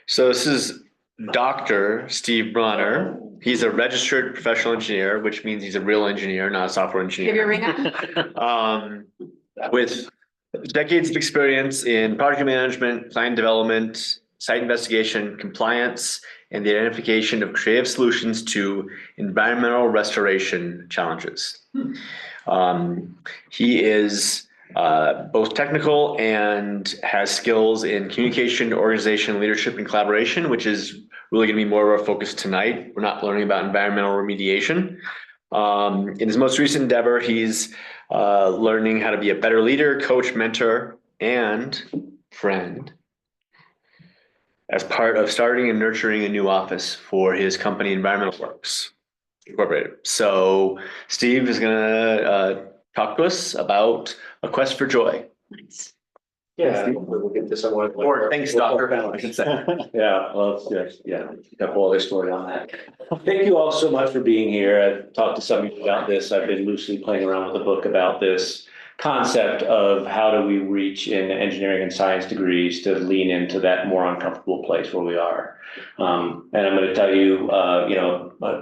So this is Dr. Steve Brauner. He's a registered professional engineer, which means he's a real engineer, not a software Give your engineer. ring up. With decades of experience in project management, client development, site investigation, compliance, and the identification of creative solutions to environmental restoration challenges. He is both technical and has skills in communication, organization, leadership, and collaboration, which is really going to be more of our focus tonight. We're not learning about environmental remediation. In his most recent endeavor, he's learning how to be a better leader, coach, mentor, and friend as part of starting and nurturing a new office for his company, Environmental Works Incorporated. So Steve is going to talk to us about A Quest for Joy. Nice. Yeah, we'll get to someone. Or thanks, Doctor. I should say. Yeah, well, it's good. Yeah, got a whole other story on that. Thank you all so much for being here. I've talked to some of you about this. I've been loosely playing around with a book about this concept of how do we reach in engineering and science degrees to lean into that more uncomfortable place where we are. And I'm going to tell you,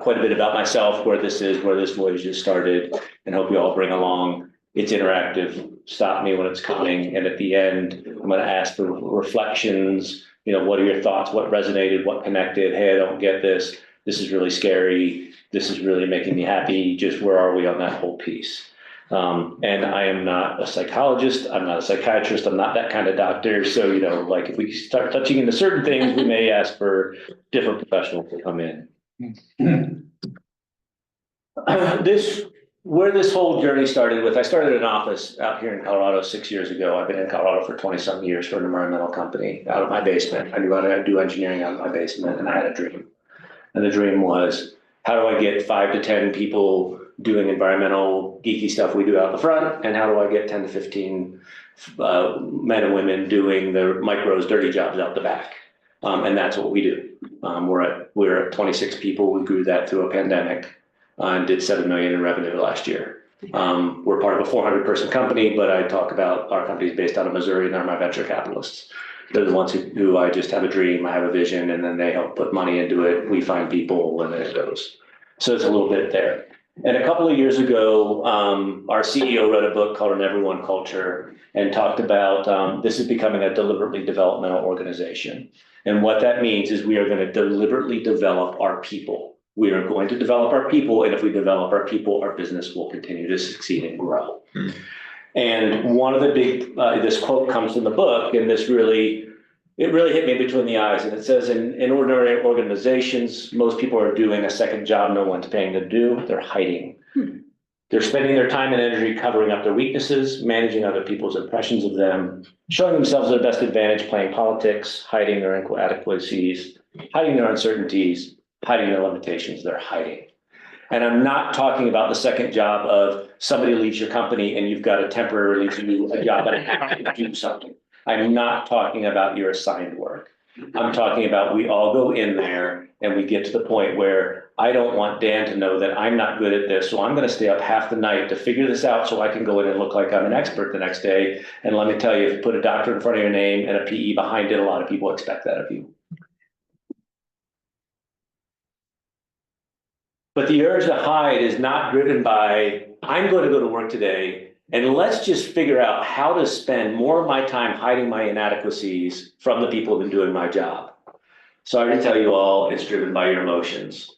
quite a bit about myself, where this is, where this voyage has started, and hope you all bring along. It's interactive. Stop me when it's coming. And at the end, I'm going to ask for reflections. What are your thoughts? What resonated? What connected? Hey, I don't get this. This is really scary. This is really making me happy. Just where are we on that whole piece? And I am not a psychologist. I'm not a psychiatrist. I'm not that kind of doctor. So, if we start touching into certain things, we may ask for different professionals to come in. Where this whole journey started with, I started an office out here in Colorado 6 years ago. I've been in Colorado for 20-some years for an environmental company out of my basement. I knew how to do engineering out of my basement, and I had a dream. And the dream was, how do I get 5 to 10 people doing environmental geeky stuff we do out the front? And how do I get 10 to 15 men and women doing the micros, dirty jobs out the back? And that's what we do. We're at 26 people. We grew that through a pandemic. And did 7 million in revenue last year. We're part of a 400-person company, but I talk about our company is based out of Missouri, and they're my venture capitalists. They're the ones who I just have a dream, I have a vision, and then they help put money into it. We find people, and then it goes. So it's a little bit there. And a couple of years ago, our CEO wrote a book called An Everyone Culture and talked about this is becoming a deliberately developmental organization. And what that means is we are going to deliberately develop our people. We are going to develop our people, and if we develop our people, our business will continue to succeed and grow. And one of the big, this quote comes from the book, and it really hit me between the eyes. And it says, in ordinary organizations, most people are doing a second job no one's paying them to do. They're hiding. They're spending their time and energy covering up their weaknesses, managing other people's impressions of them, showing themselves their best advantage, playing politics, hiding their inadequacies, hiding their uncertainties, hiding their limitations. They're hiding. And I'm not talking about the second job of somebody leaves your company and you've got to temporarily do a job and have to do something. I'm not talking about your assigned work. I'm talking about we all go in there and we get to the point where I don't want Dan to know that I'm not good at this. So I'm going to stay up half the night to figure this out so I can go in and look like I'm an expert the next day. And let me tell you, if you put a doctor in front of your name and a PE behind it, a lot of people expect that of you. But the urge to hide is not driven by, I'm going to go to work today, and let's just figure out how to spend more of my time hiding my inadequacies from the people who've been doing my job. Sorry to tell you all, it's driven by your emotions.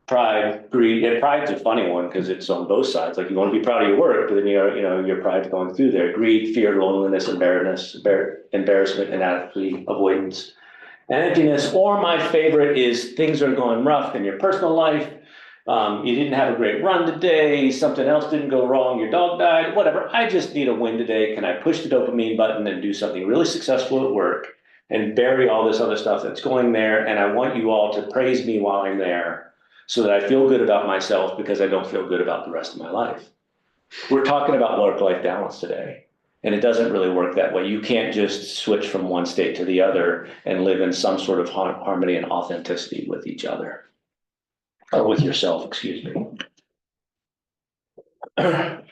Pride, greed, and pride's a funny one because it's on both sides. Like you want to be proud of your work, but then your pride's going through there. Greed, fear, loneliness, embarrassment, inadequacy, avoidance, and emptiness. Or my favorite is things are going rough in your personal life. You didn't have a great run today, something else didn't go wrong, your dog died, whatever. I just need a win today. Can I push the dopamine button and do something really successful at work and bury all this other stuff that's going there? And I want you all to praise me while I'm there so that I feel good about myself because I don't feel good about the rest of my life. We're talking about work-life balance today, and it doesn't really work that way. You can't just switch from one state to the other and live in some sort of harmony and authenticity with each other. Or with yourself, excuse me. Simon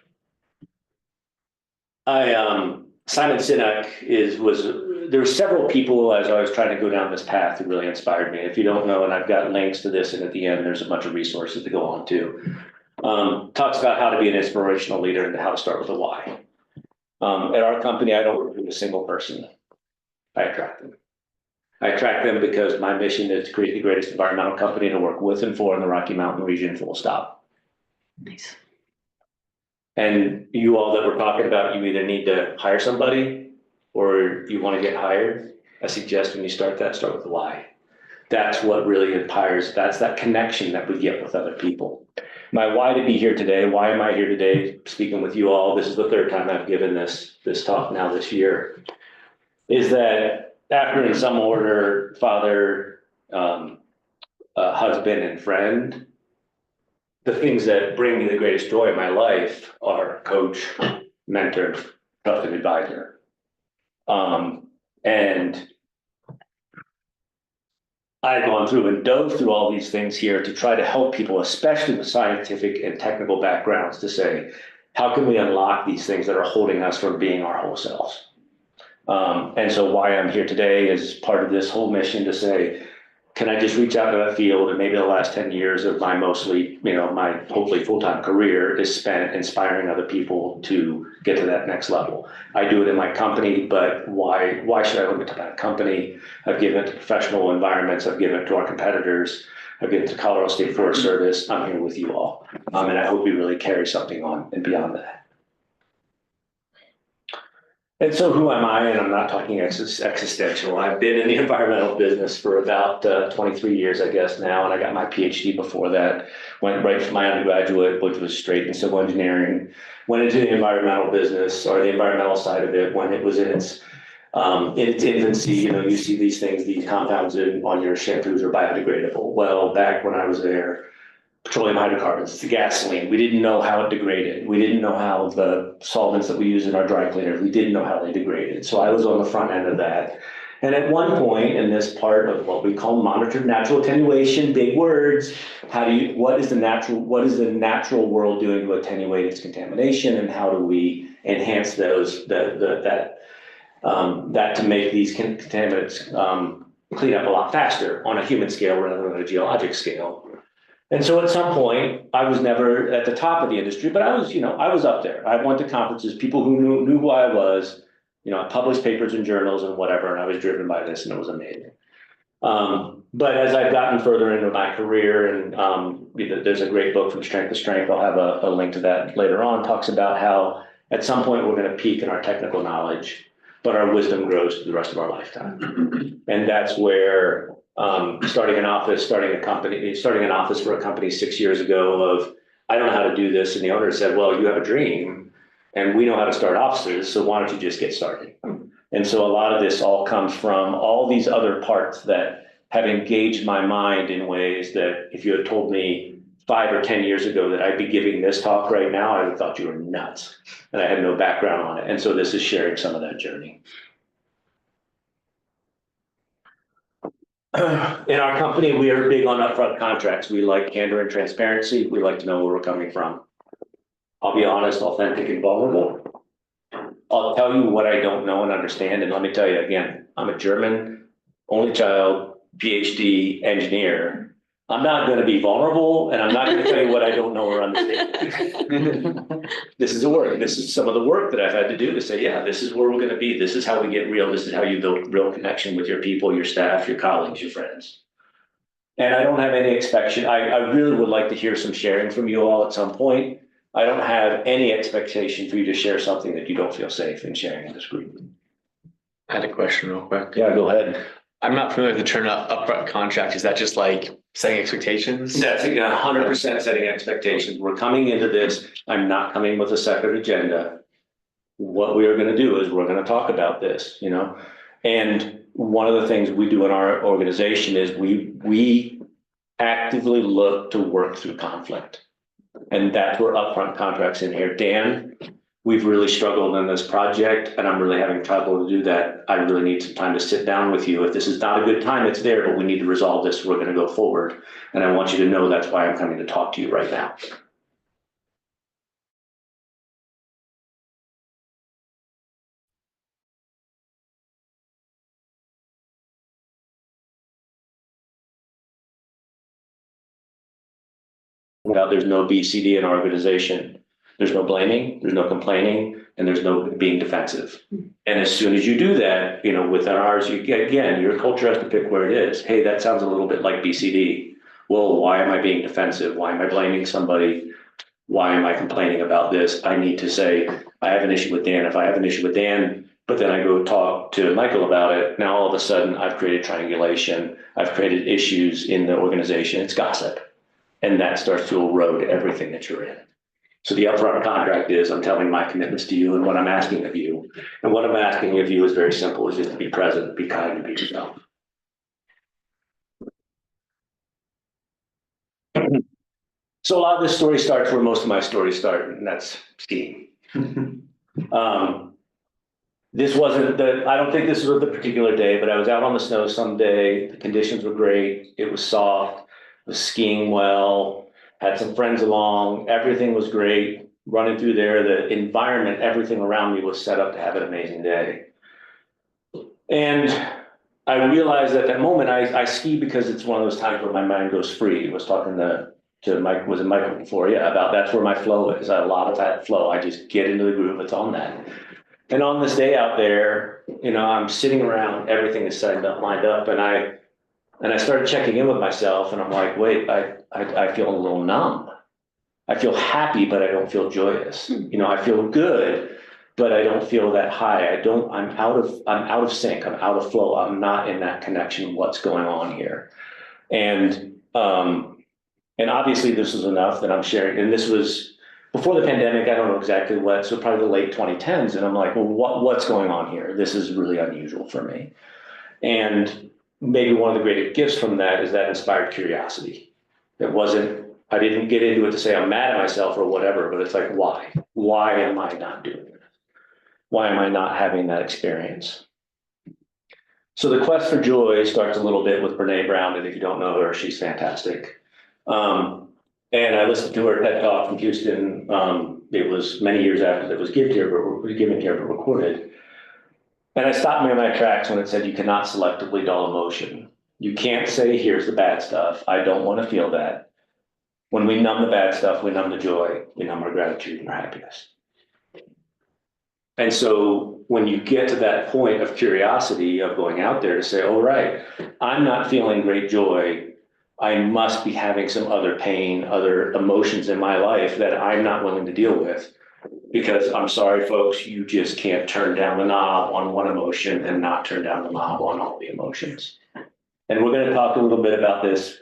Sinek was there were several people as I was trying to go down this path who really inspired me. If you don't know, and I've got links to this, and at the end, there's a bunch of resources to go on to. Talks about how to be an inspirational leader and how to start with a why. At our company, I don't recruit a single person. I attract them. I attract them because my mission is to create the greatest environmental company to work with and for in the Rocky Mountain region, full stop. Nice. And you all that we're talking about, you either need to hire somebody or you want to get hired. I suggest when you start with the why. That's what really inspires. That's that connection that we get with other people. My why to be here today, why am I here today speaking with you all? This is the third time I've given this talk now this year, is that after in some order, father, husband, and friend, the things that bring me the greatest joy in my life are coach, mentor, trusted advisor. And I've gone through and dove through all these things here to try to help people, especially with scientific and technical backgrounds, to say, how can we unlock these things that are holding us from being our whole selves? And so why I'm here today is part of this whole mission to say, can I just reach out to that field? And maybe the last 10 years of my mostly, my hopefully full-time career is spent inspiring other people to get to that next level. I do it in my company, but why should I limit to that company? I've given it to professional environments. I've given it to our competitors. I've given it to Colorado State Forest Service. I'm here with you all. And I hope we really carry something on and beyond that. And so who am I? And I'm not talking existential. I've been in the environmental business for about 23 years, I guess now, and I got my PhD before that. Went right from my undergraduate, which was straight in civil engineering, went into the environmental business or the environmental side of it when it was in its infancy. You see these things, these compounds on your shampoos are biodegradable. Well, back when I was there, petroleum hydrocarbons, the gasoline, we didn't know how it degraded. We didn't know how the solvents that we use in our dry cleaners, we didn't know how they degraded. So I was on the front end of that. And at one point in this part of what we call monitored natural attenuation, big words, what is the natural world doing to attenuate its contamination, and how do we enhance that to make these contaminants clean up a lot faster on a human scale rather than on a geologic scale. And so at some point, I was never at the top of the industry, but I was up there. I went to conferences, people who knew who I was, I published papers in journals and whatever, and I was driven by this, and it was amazing. But as I've gotten further into my career, and there's a great book, From Strength to Strength, I'll have a link to that later on, talks about how at some point we're going to peak in our technical knowledge, but our wisdom grows through the rest of our lifetime. And that's where starting an office for a company 6 years ago of, I don't know how to do this. And the owner said, well, you have a dream and we know how to start offices. So why don't you just get started? And so a lot of this all comes from all these other parts that have engaged my mind in ways that if you had told me 5 or 10 years ago that I'd be giving this talk right now, I would have thought you were nuts. And I had no background on it. And so this is sharing some of that journey. In our company, we are big on upfront contracts. We like candor and transparency. We like to know where we're coming from. I'll be honest, authentic, and vulnerable. I'll tell you what I don't know and understand. And let me tell you again, I'm a German, only child, PhD engineer. I'm not going to be vulnerable, and I'm not going to tell you what I don't know or understand. This is This is some of the work that I've had to do to say, yeah, this is where we're going to be. This is how we get real. This is how you build real connection with your people, your staff, your colleagues, your friends. And I don't have any expectation. I really would like to hear some sharing from you all at some point. I don't have any expectation for you to share something that you don't feel safe in sharing in this group. I had a question real quick. Yeah, go ahead. I'm not familiar with the term upfront contract. Is that just like setting expectations? That's 100% setting expectations. We're coming into this. I'm not coming with a separate agenda. What we are going to do is we're going to talk about this, And one of the things we do in our organization is we actively look to work through conflict. And that's where upfront contracts in here. Dan, we've really struggled in this project, and I'm really having trouble to do that. I really need some time to sit down with you. If this is not a good time, it's there, but we need to resolve this. We're going to go forward. And I want you to know that's why I'm coming to talk to you right now. Well, there's no BCD in our organization. There's no blaming, there's no complaining, and there's no being defensive. And as soon as you do that, within ours, you get, again, your culture has to pick where it is. Hey, that sounds a little bit like BCD. Well, why am I being defensive? Why am I blaming somebody? Why am I complaining about this? I need to say, I have an issue with Dan. If I have an issue with Dan, but then I go talk to Michael about it, now all of a sudden I've created triangulation. I've created issues in the organization. It's gossip. And that starts to erode everything that you're in. So the upfront contract is I'm telling my commitments to you and what I'm asking of you. And what I'm asking of you is very simple, is just to be present, be kind, and be yourself. So a lot of this story starts where most of my stories start, and that's skiing. This wasn't I don't think this was the particular day, but I was out on the snow someday. The conditions were great. It was soft. I was skiing well, had some friends along. Everything was great. Running through there, the environment, everything around me was set up to have an amazing day. And I realized at that moment, I ski because it's one of those times where my mind goes free. I was talking to Mike, was it Michael before? Yeah, about that's where my flow is. A lot of that flow. I just get into the groove. It's on that. And on this day out there, I'm sitting around, everything is set up, lined up, and I started checking in with myself, and I'm like, wait, I feel a little numb. I feel happy, but I don't feel joyous. I feel good, but I don't feel that high. I'm out of sync. I'm out of flow. I'm not in that connection. What's going on here? And obviously this was enough that I'm sharing. And this was before the pandemic. I don't know exactly what, so probably the late 2010s. And I'm like, well, what's going on here? This is really unusual for me. And maybe one of the greatest gifts from that is that inspired curiosity. I didn't get into it to say I'm mad at myself or whatever, but it's like, why? Why am I not doing it? Why am I not having that experience? So the quest for joy starts a little bit with Brene Brown, and if you don't know her, she's fantastic. And I listened to her TED Talk from Houston. It was many years after it was given here, but recorded. And I stopped me in my tracks when it said you cannot selectively dull emotion. You can't say, here's the bad stuff. I don't want to feel that. When we numb the bad stuff, we numb the joy, we numb our gratitude and our happiness. And so when you get to that point of curiosity of going out there to say, all right, I'm not feeling great joy. I must be having some other pain, other emotions in my life that I'm not willing to deal with. Because I'm sorry, folks, you just can't turn down the knob on one emotion and not turn down the knob on all the emotions. And we're going to talk a little bit about this.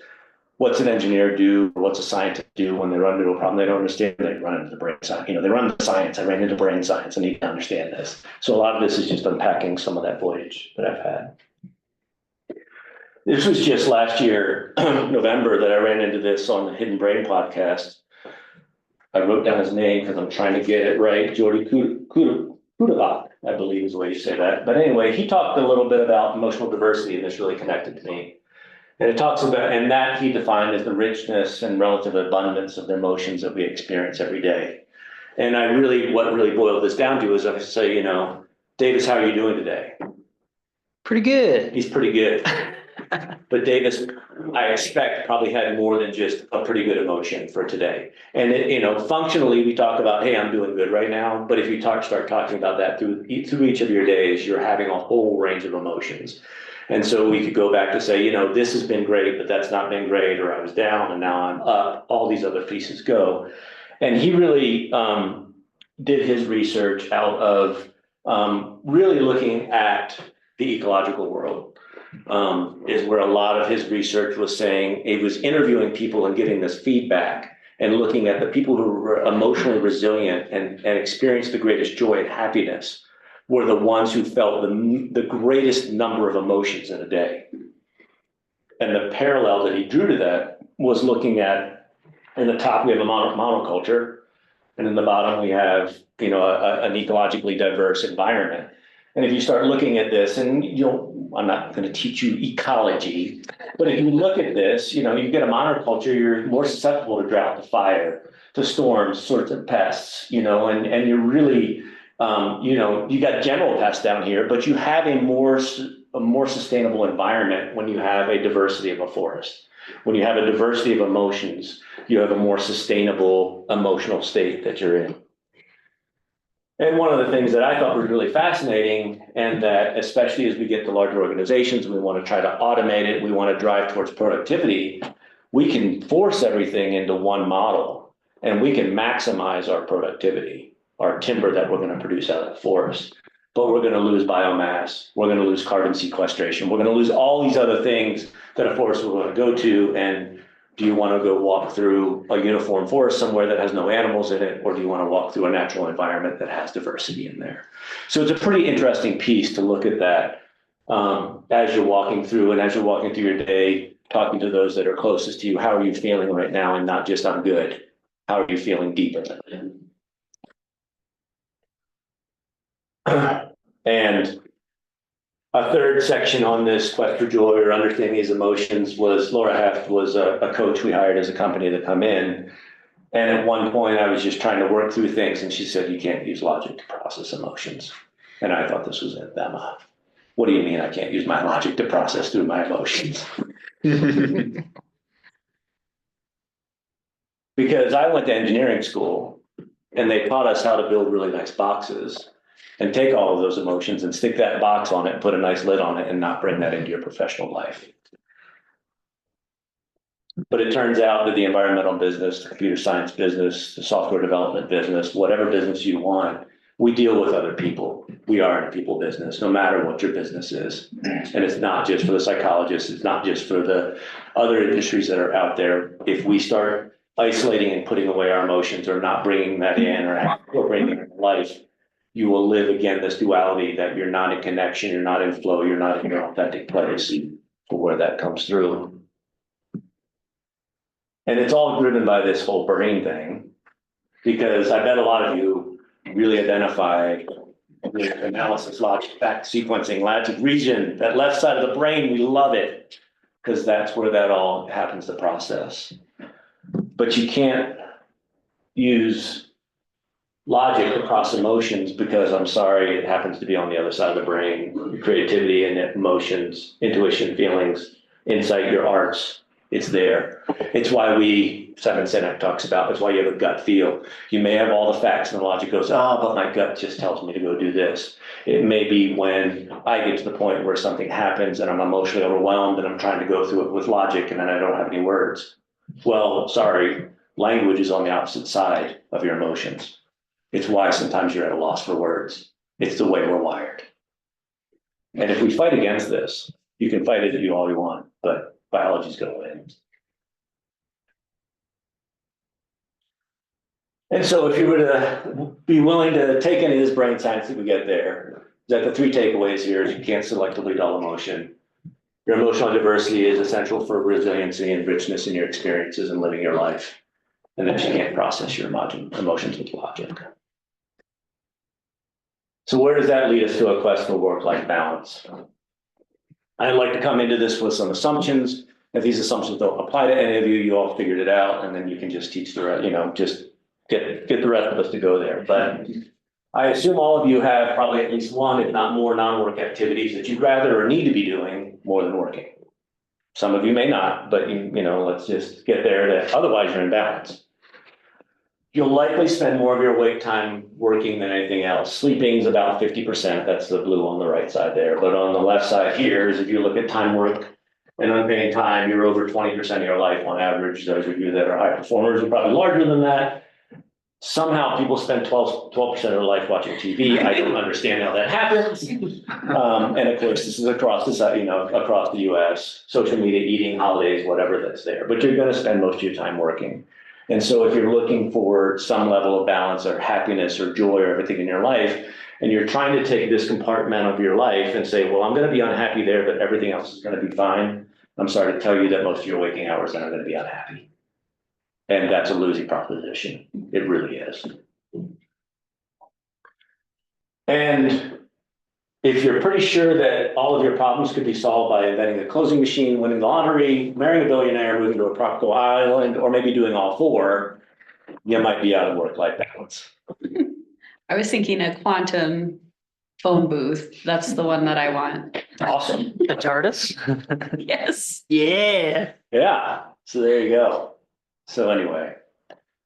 What's an engineer do? What's a scientist do when they run into a problem they don't understand? They run into the brain science. They run into science. I ran into brain science. I need to understand this. So a lot of this is just unpacking some of that voyage that I've had. This was just last year, November, that I ran into this on the Hidden Brain podcast. I wrote down his name because I'm trying to get it right. Jordy Kudavak, I believe is the way you say that. But anyway, he talked a little bit about emotional diversity, and this really connected to me. And it talks about, and that he defined as the richness and relative abundance of the emotions that we experience every day. And what really boiled this down to is I say, Davis, how are you doing today? Pretty good. He's pretty good. But Davis, I expect, probably had more than just a pretty good emotion for today. And functionally, we talk about, hey, I'm doing good right now. But if you start talking about that through each of your days, you're having a whole range of emotions. And so we could go back to say, this has been great, but that's not been great, or I was down and now I'm up. All these other pieces go. And he really did his research out of really looking at the ecological world. Is where a lot of his research was saying. He was interviewing people and getting this feedback and looking at the people who were emotionally resilient and experienced the greatest joy and happiness were the ones who felt the greatest number of emotions in a day. And the parallel that he drew to that was looking at, in the top we have a monoculture, and in the bottom we have an ecologically diverse environment. And if you start looking at this, and I'm not going to teach you ecology, but if you look at this, you get a monoculture, you're more susceptible to drought, to fire, to storms, sorts of pests, and you're really, you got general pests down here, but you have a more sustainable environment when you have a diversity of a forest. When you have a diversity of emotions, you have a more sustainable emotional state that you're in. And one of the things that I thought was really fascinating, and that especially as we get to larger organizations, we want to try to automate it, we want to drive towards productivity, we can force everything into one model and we can maximize our productivity, our timber that we're going to produce out of the forest. But we're going to lose biomass, we're going to lose carbon sequestration, we're going to lose all these other things that a forest will going to go to. And do you want to go walk through a uniform forest somewhere that has no animals in it, or do you want to walk through a natural environment that has diversity in there? So it's a pretty interesting piece to look at that as you're walking through, and as you're walking through your day, talking to those that are closest to you. How are you feeling right now? And not just I'm good. How are you feeling deeper? And a third section on this quest for joy or understanding these emotions was Laura Heft was a coach we hired as a company to come in. And at one point I was just trying to work through things and she said, you can't use logic to process emotions. And I thought this was it, Emma. What do you mean I can't use my logic to process through my emotions? Because I went to engineering school and they taught us how to build really nice boxes and take all of those emotions and stick that box on it and put a nice lid on it and not bring that into your professional life. But it turns out that the environmental business, the computer science business, the software development business, whatever business you want, we deal with other people. We are in a people business, no matter what your business is. And it's not just for the psychologists, it's not just for the other industries that are out there. If we start isolating and putting away our emotions or not bringing that in or incorporating it in life, you will live again this duality that you're not in connection, you're not in flow, you're not in your authentic place for where that comes through. And it's all driven by this whole brain thing, because I bet a lot of you really identify with analysis, logic, fact, sequencing, logic region, that left side of the brain, we love it, because that's where that all happens to process. But you can't use logic across emotions because, I'm sorry, it happens to be on the other side of the brain. Creativity and emotions, intuition, feelings, insight, your arts, it's there. It's why Simon Sinek talks about, it's why you have a gut feel. You may have all the facts and the logic goes, oh, but my gut just tells me to go do this. It may be when I get to the point where something happens and I'm emotionally overwhelmed and I'm trying to go through it with logic and then I don't have any words. Well, sorry, language is on the opposite side of your emotions. It's why sometimes you're at a loss for words. It's the way we're wired. And if we fight against this, you can fight it all you want, but biology's going to win. And so if you were to be willing to take any of this brain science that we get there, that the three takeaways here is you can't selectively dull emotion. Your emotional diversity is essential for resiliency and richness in your experiences and living your life. And that you can't process your emotions with logic. So where does that lead us to a quest for work-life balance? I'd like to come into this with some assumptions. If these assumptions don't apply to any of you, you all figured it out, and then you can just teach the rest, just get the rest of us to go there. But I assume all of you have probably at least one, if not more, non-work activities that you'd rather or need to be doing more than working. Some of you may not, but let's just get there that otherwise you're in balance. You'll likely spend more of your awake time working than anything else. Sleeping is about 50%. That's the blue on the right side there. But on the left side here is if you look at time work and unpaid time, you're over 20% of your life on average. Those of you that are high performers are probably larger than that. Somehow people spend 12% of their life watching TV. I don't understand how that happens. And of course, this is across across the US, social media, eating, holidays, whatever that's there. But you're going to spend most of your time working. And so if you're looking for some level of balance or happiness or joy or everything in your life, and you're trying to take this compartment of your life and say, well, I'm going to be unhappy there, but everything else is going to be fine. I'm sorry to tell you that most of your waking hours are going to be unhappy. And that's a losing proposition. It really is. And if you're pretty sure that all of your problems could be solved by inventing a closing machine, winning the lottery, marrying a billionaire, moving to a tropical island, or maybe doing all four, you might be out of work-life balance. I was thinking a quantum phone booth. That's the one that I want. Awesome. The TARDIS? Yes. Yeah. Yeah, so there you go. So anyway,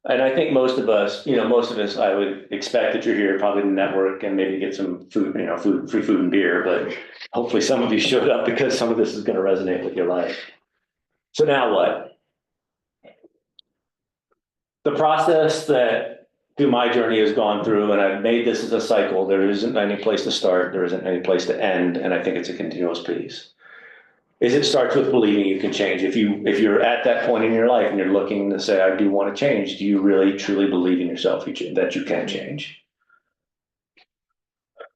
and I think most of us, I would expect that you're here probably to network and maybe get some food, free food and beer, but hopefully some of you showed up because some of this is going to resonate with your life. So now what? The process that through my journey has gone through, and I've made this as a cycle. There isn't any place to start. There isn't any place to end. And I think it's a continuous piece. It starts with believing you can change. If you're at that point in your life and you're looking to say, I do want to change, do you really truly believe in yourself that you can change?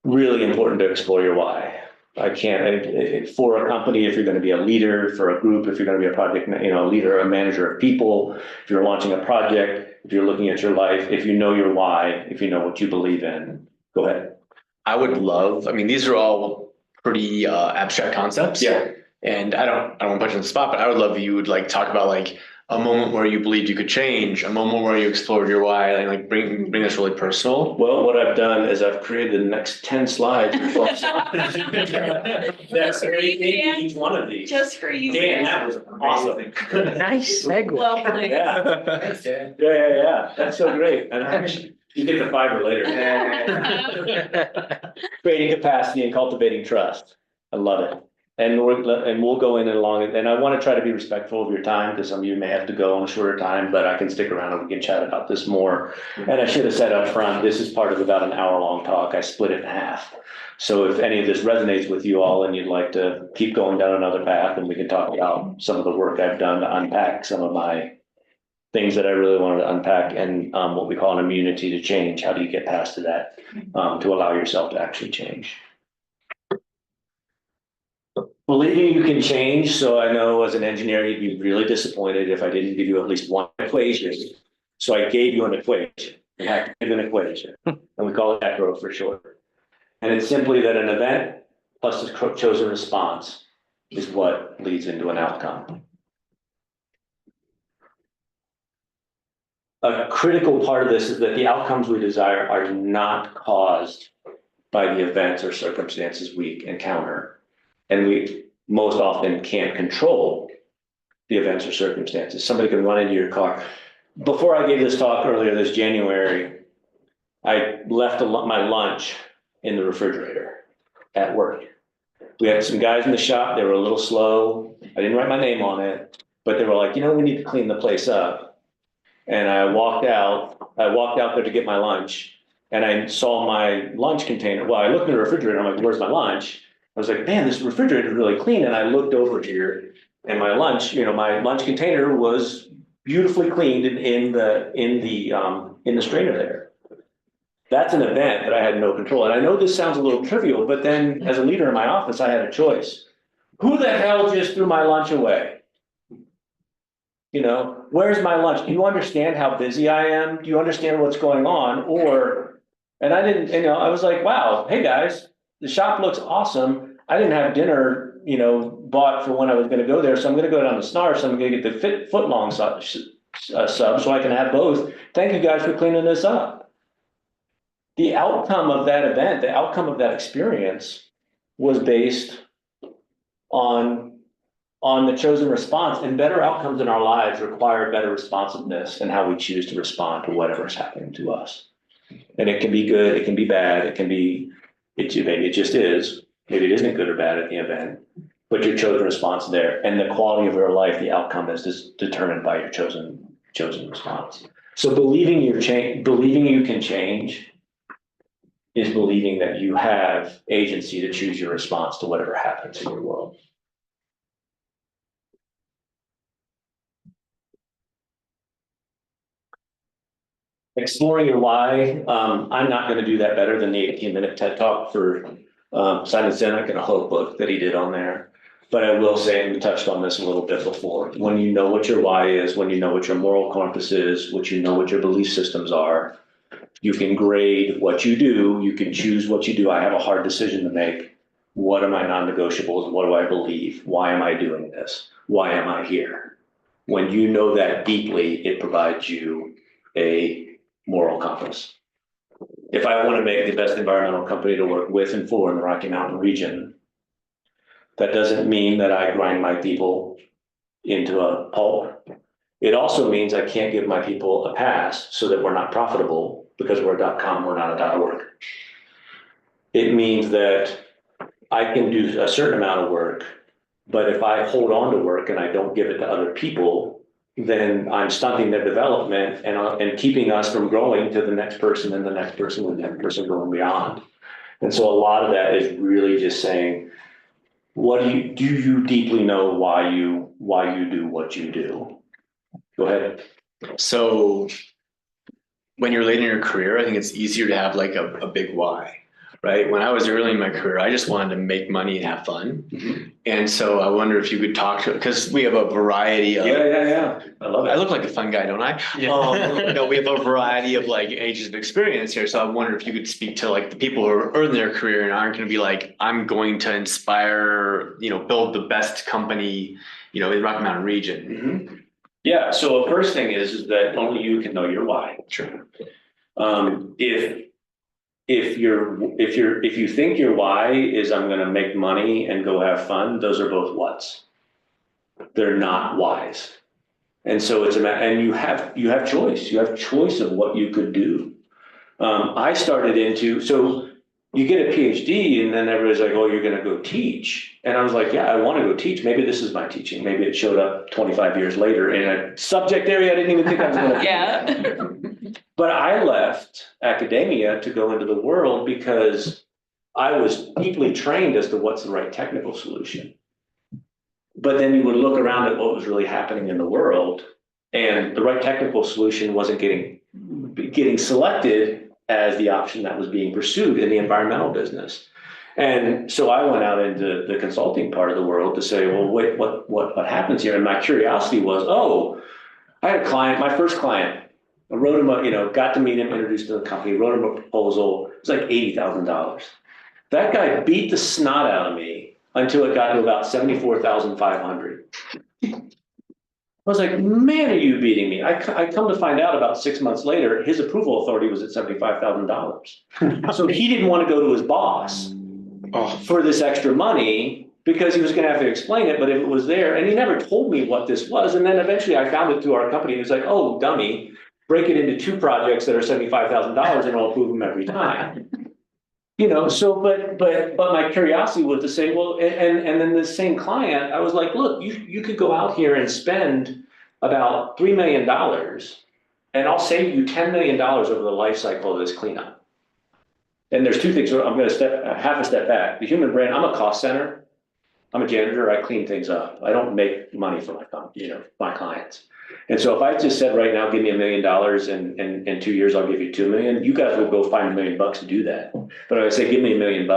Really important to explore your why. For a company, if you're going to be a leader, for a group, if you're going to be a project, a leader, a manager of people, if you're launching a project, if you're looking at your life, if you know your why, if you know what you believe in, go ahead. I would love, these are all pretty abstract concepts. Yeah. And I don't want to put you on the spot, but I would love if you would like talk about like a moment where you believed you could change, a moment where you explored your why, and like bring this really personal. Well, what I've done is I've created the next 10 slides. That's each one of these. Just for you. Dan, that was awesome. Nice segue. Well played. Yeah. That's so great. And actually, you get the fiber later. Creating capacity and cultivating trust. I love it. And we'll go in and along, and I want to try to be respectful of your time because some of you may have to go on a shorter time, but I can stick around and we can chat about this more. And I should have said up front, this is part of about an hour-long talk. I split it in half. So if any of this resonates with you all and you'd like to keep going down another path, and we can talk about some of the work I've done to unpack some of my things that I really wanted to unpack, and what we call an immunity to change. How do you get past to that to allow yourself to actually change? Believing you can change. So I know as an engineer, you'd be really disappointed if I didn't give you at least one equation. So I gave you an equation. You have to give an equation, and we call it ECRO for short. And it's simply that an event plus a chosen response is what leads into an outcome. A critical part of this is that the outcomes we desire are not caused by the events or circumstances we encounter. And we most often can't control the events or circumstances. Somebody can run into your car. Before I gave this talk earlier this January, I left my lunch in the refrigerator at work. We had some guys in the shop. They were a little slow. I didn't write my name on it, but they were like, we need to clean the place up. And I walked out there to get my lunch, and I saw my lunch container. Well, I looked in the refrigerator. I'm like, where's my lunch? I was like, man, this refrigerator is really clean. And I looked over here, and my lunch container was beautifully cleaned in the strainer there. That's an event that I had no control. And I know this sounds a little trivial, but then as a leader in my office, I had a choice. Who the hell just threw my lunch away? Where's my lunch? Do you understand how busy I am? Do you understand what's going on? And I didn't, I was like, wow, hey guys, the shop looks awesome. I didn't have dinner, bought for when I was going to go there. So I'm going to go down to Snarf. So I'm going to get the foot long sub so I can have both. Thank you guys for cleaning this up. The outcome of that event, the outcome of that experience was based on the chosen response, and better outcomes in our lives require better responsiveness in how we choose to respond to whatever's happening to us. And it can be good, it can be bad, maybe it just is, maybe it isn't good or bad at the event, but your chosen response there, and the quality of your life, the outcome is determined by your chosen response. So believing you can change is believing that you have agency to choose your response to whatever happens in your world. Exploring your why. I'm not going to do that better than the 18-minute TED Talk for Simon Sinek and a whole book that he did on there. But I will say, and we touched on this a little bit before, when you know what your why is, when you know what your moral compass is, what you know what your belief systems are, you can grade what you do, you can choose what you do. I have a hard decision to make. What are my non-negotiables? What do I believe? Why am I doing this? Why am I here? When you know that deeply, it provides you a moral compass. If I want to make the best environmental company to work with and for in the Rocky Mountain region, that doesn't mean that I grind my people into a pulp. It also means I can't give my people a pass so that we're not profitable because we're a .com, we're not a .org. It means that I can do a certain amount of work, but if I hold on to work and I don't give it to other people, then I'm stunting their development and keeping us from growing to the next person and the next person and the next person going beyond. And so a lot of that is really just saying, do you deeply know why you do what you do? Go ahead. So when you're late in your career, I think it's easier to have like a big why, right? When I was early in my career, I just wanted to make money and have fun. Mm-hmm. And so I wonder if you could talk to, because we have a variety of. Yeah. I love it. I look like a fun guy, don't I? No, we have a variety of like ages of experience here. So I wonder if you could speak to like the people who are early in their career and aren't going to be like, I'm going to inspire, build the best company, in the Rocky Mountain region. Mm-hmm. Yeah. So the first thing is that only you can know your why. Sure. If you think your why is I'm going to make money and go have fun, those are both whats. They're not whys. And so it's and you have choice. You have choice of what you could do. I started so you get a PhD and then everybody's like, oh, you're going to go teach. And I was like, yeah, I want to go teach. Maybe this is my teaching. Maybe it showed up 25 years later in a subject area I didn't even think I was going to. Yeah. But I left academia to go into the world because I was deeply trained as to what's the right technical solution. But then you would look around at what was really happening in the world, and the right technical solution wasn't getting selected as the option that was being pursued in the environmental business. And so I went out into the consulting part of the world to say, well, wait, what happens here? And my curiosity was, I had a client, my first client. I wrote him got to meet him, introduced to the company, wrote him a proposal. It was like $80,000. That guy beat the snot out of me until it got to about $74,500. I was like, man, are you beating me? I come to find out about 6 months later, his approval authority was at $75,000. So he didn't want to go to his boss for this extra money because he was going to have to explain it. But if it was there, and he never told me what this was. And then eventually I found it through our company. He was like, oh, dummy. Break it into 2 projects that are $75,000 and I'll approve them every time. But my curiosity was to say, well, and then the same client, I was like, look, you could go out here and spend about $3 million and I'll save you $10 million over the life cycle of this cleanup. And there's 2 things. I'm going to half a step back. The human brain, I'm a cost center. I'm a janitor. I clean things up. I don't make money for my clients. And so if I just said right now, give me $1 million and in 2 years, I'll give you 2 million, you guys will go find $1 million to do that. But if I say, give me $1 million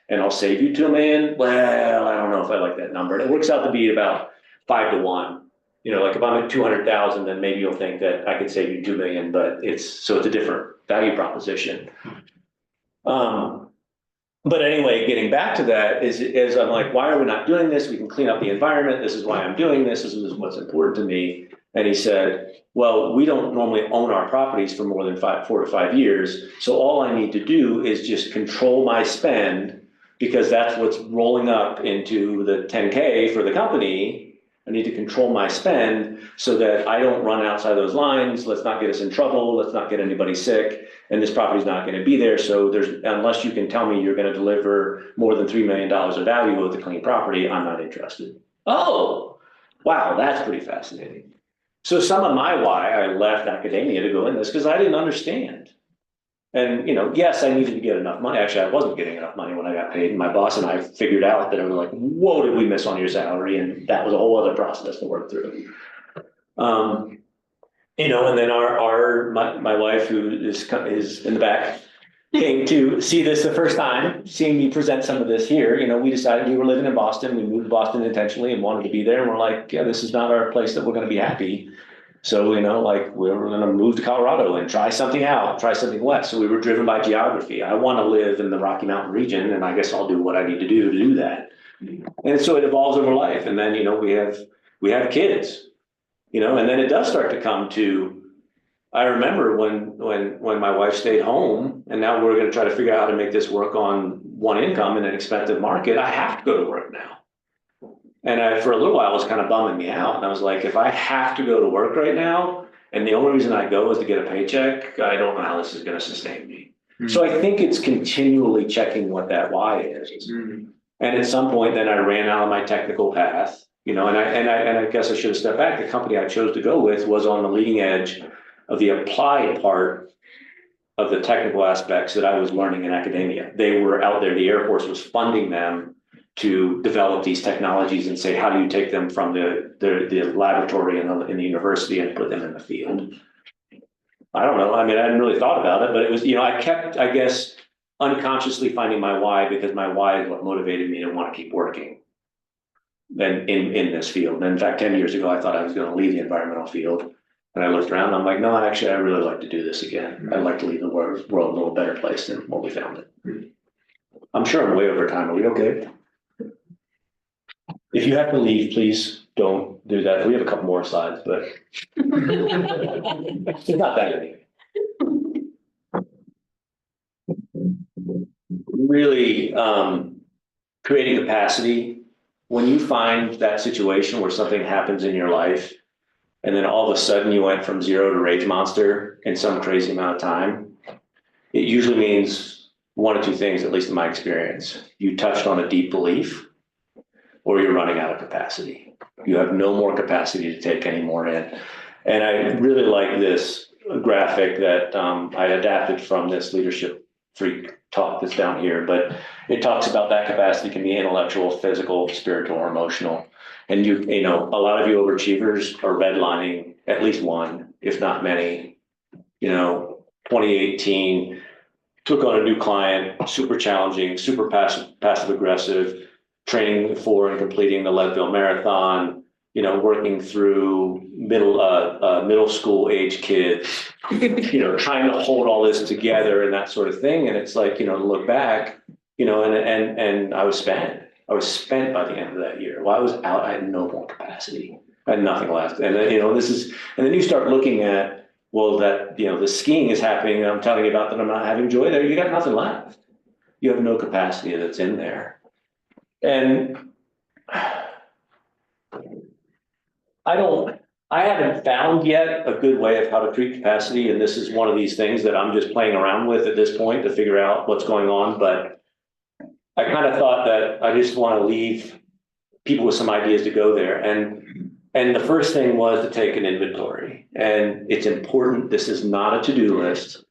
and I'll save you 2 million, well, I don't know if I like that number. And it works out to be about 5 to 1. Like if I'm at 200,000, then maybe you'll think that I could save you 2 million, but it's a different value proposition. But anyway, getting back to that is I'm like, why are we not doing this? We can clean up the environment. This is why I'm doing this. This is what's important to me. And he said, well, we don't normally own our properties for more than 4 to 5 years. So all I need to do is just control my spend because that's what's rolling up into the 10K for the company. I need to control my spend so that I don't run outside those lines. Let's not get us in trouble. Let's not get anybody sick. And this property's not going to be there. So unless you can tell me you're going to deliver more than $3 million of value with a clean property, I'm not interested. Oh, wow, that's pretty fascinating. So some of my why I left academia to go in this because I didn't understand. And, yes, I needed to get enough money. Actually, I wasn't getting enough money when I got paid. And my boss and I figured out that I was like, whoa, did we miss on your salary? And that was a whole other process to work through. And then my wife, who is in the back, came to see this the first time, seeing me present some of this here. We decided we were living in Boston. We moved to Boston intentionally and wanted to be there. And we're like, yeah, this is not our place that we're going to be happy. So, we're going to move to Colorado and try something out, try something west. So we were driven by geography. I want to live in the Rocky Mountain region, and I guess I'll do what I need to do that. And so it evolves over life. And then, we have kids, and then it does start to come to, I remember when my wife stayed home and now we're going to try to figure out how to make this work on one income in an expensive market, I have to go to work now. And for a little while, it was kind of bumming me out. And I was like, if I have to go to work right now, and the only reason I go is to get a paycheck, I don't know how this is going to sustain me. So I think it's continually checking what that why is. And at some point, then I ran out of my technical path, and I guess I should have stepped back. The company I chose to go with was on the leading edge of the applied part of the technical aspects that I was learning in academia. They were out there, the Air Force was funding them to develop these technologies and say, how do you take them from the laboratory in the university and put them in the field? I don't know. I mean, I hadn't really thought about it, but it was, I kept, I guess, unconsciously finding my why, because my why is what motivated me to want to keep working then in this field. And in fact, 10 years ago, I thought I was going to leave the environmental field. And I looked around, and I'm like, no, actually, I really like to do this again. I'd like to leave the world a little better place than what we found it. I'm sure I'm way over time. Are we okay? If you have to leave, please don't do that. We have a couple more slides, but it's not that many. Really, creating capacity. When you find that situation where something happens in your life, and then all of a sudden you went from 0 to rage monster in some crazy amount of time, it usually means one of two things, at least in my experience. You touched on a deep belief, or you're running out of capacity. You have no more capacity to take any more in. And I really like this graphic that I adapted from this leadership freak talk that's down here, but it talks about that capacity can be intellectual, physical, spiritual, or emotional. And a lot of you overachievers are redlining at least one, if not many. 2018, took on a new client, super challenging, super passive aggressive, training for and completing the Leadville Marathon, working through middle school age kids, trying to hold all this together and that sort of thing. And it's like, to look back, and I was spent. I was spent by the end of that year. While I was out, I had no more capacity. I had nothing left. And then, and then you start looking at, well, that, the skiing is happening. And I'm telling you about that I'm not having joy there. You got nothing left. You have no capacity that's in there. And I haven't found yet a good way of how to treat capacity. And this is one of these things that I'm just playing around with at this point to figure out what's going on. But I kind of thought that I just want to leave people with some ideas to go there. And the first thing was to take an inventory. And it's important. This is not a to-do list,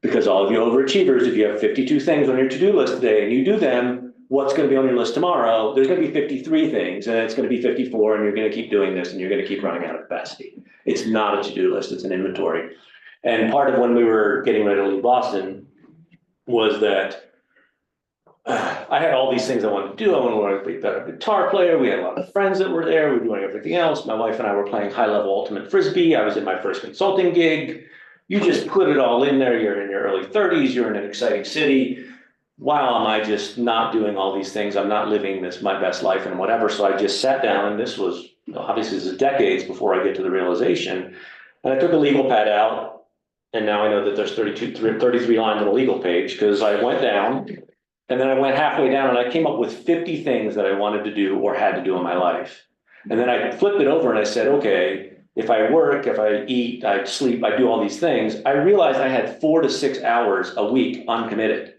because all of you overachievers, if you have 52 things on your to-do list today and you do them, what's going to be on your list tomorrow? There's going to be 53 things, and it's going to be 54, and you're going to keep doing this, and you're going to keep running out of capacity. It's not a to-do list. It's an inventory. And part of when we were getting ready to leave Boston was that I had all these things I wanted to do. I wanted to be a better guitar player. We had a lot of friends that were there. We were doing everything else. My wife and I were playing high-level ultimate frisbee. I was in my first consulting gig. You just put it all in there. You're in your early 30s. You're in an exciting city. Wow, am I just not doing all these things? I'm not living my best life and whatever. So I just sat down, and this was, obviously this is decades before I get to the realization. And I took a legal pad out, and now I know that there's 33 lines on a legal page, because I went down. And then I went halfway down, and I came up with 50 things that I wanted to do or had to do in my life. And then I flipped it over and I said, okay, if I work, if I eat, I sleep, I do all these things. I realized I had 4 to 6 hours a week uncommitted.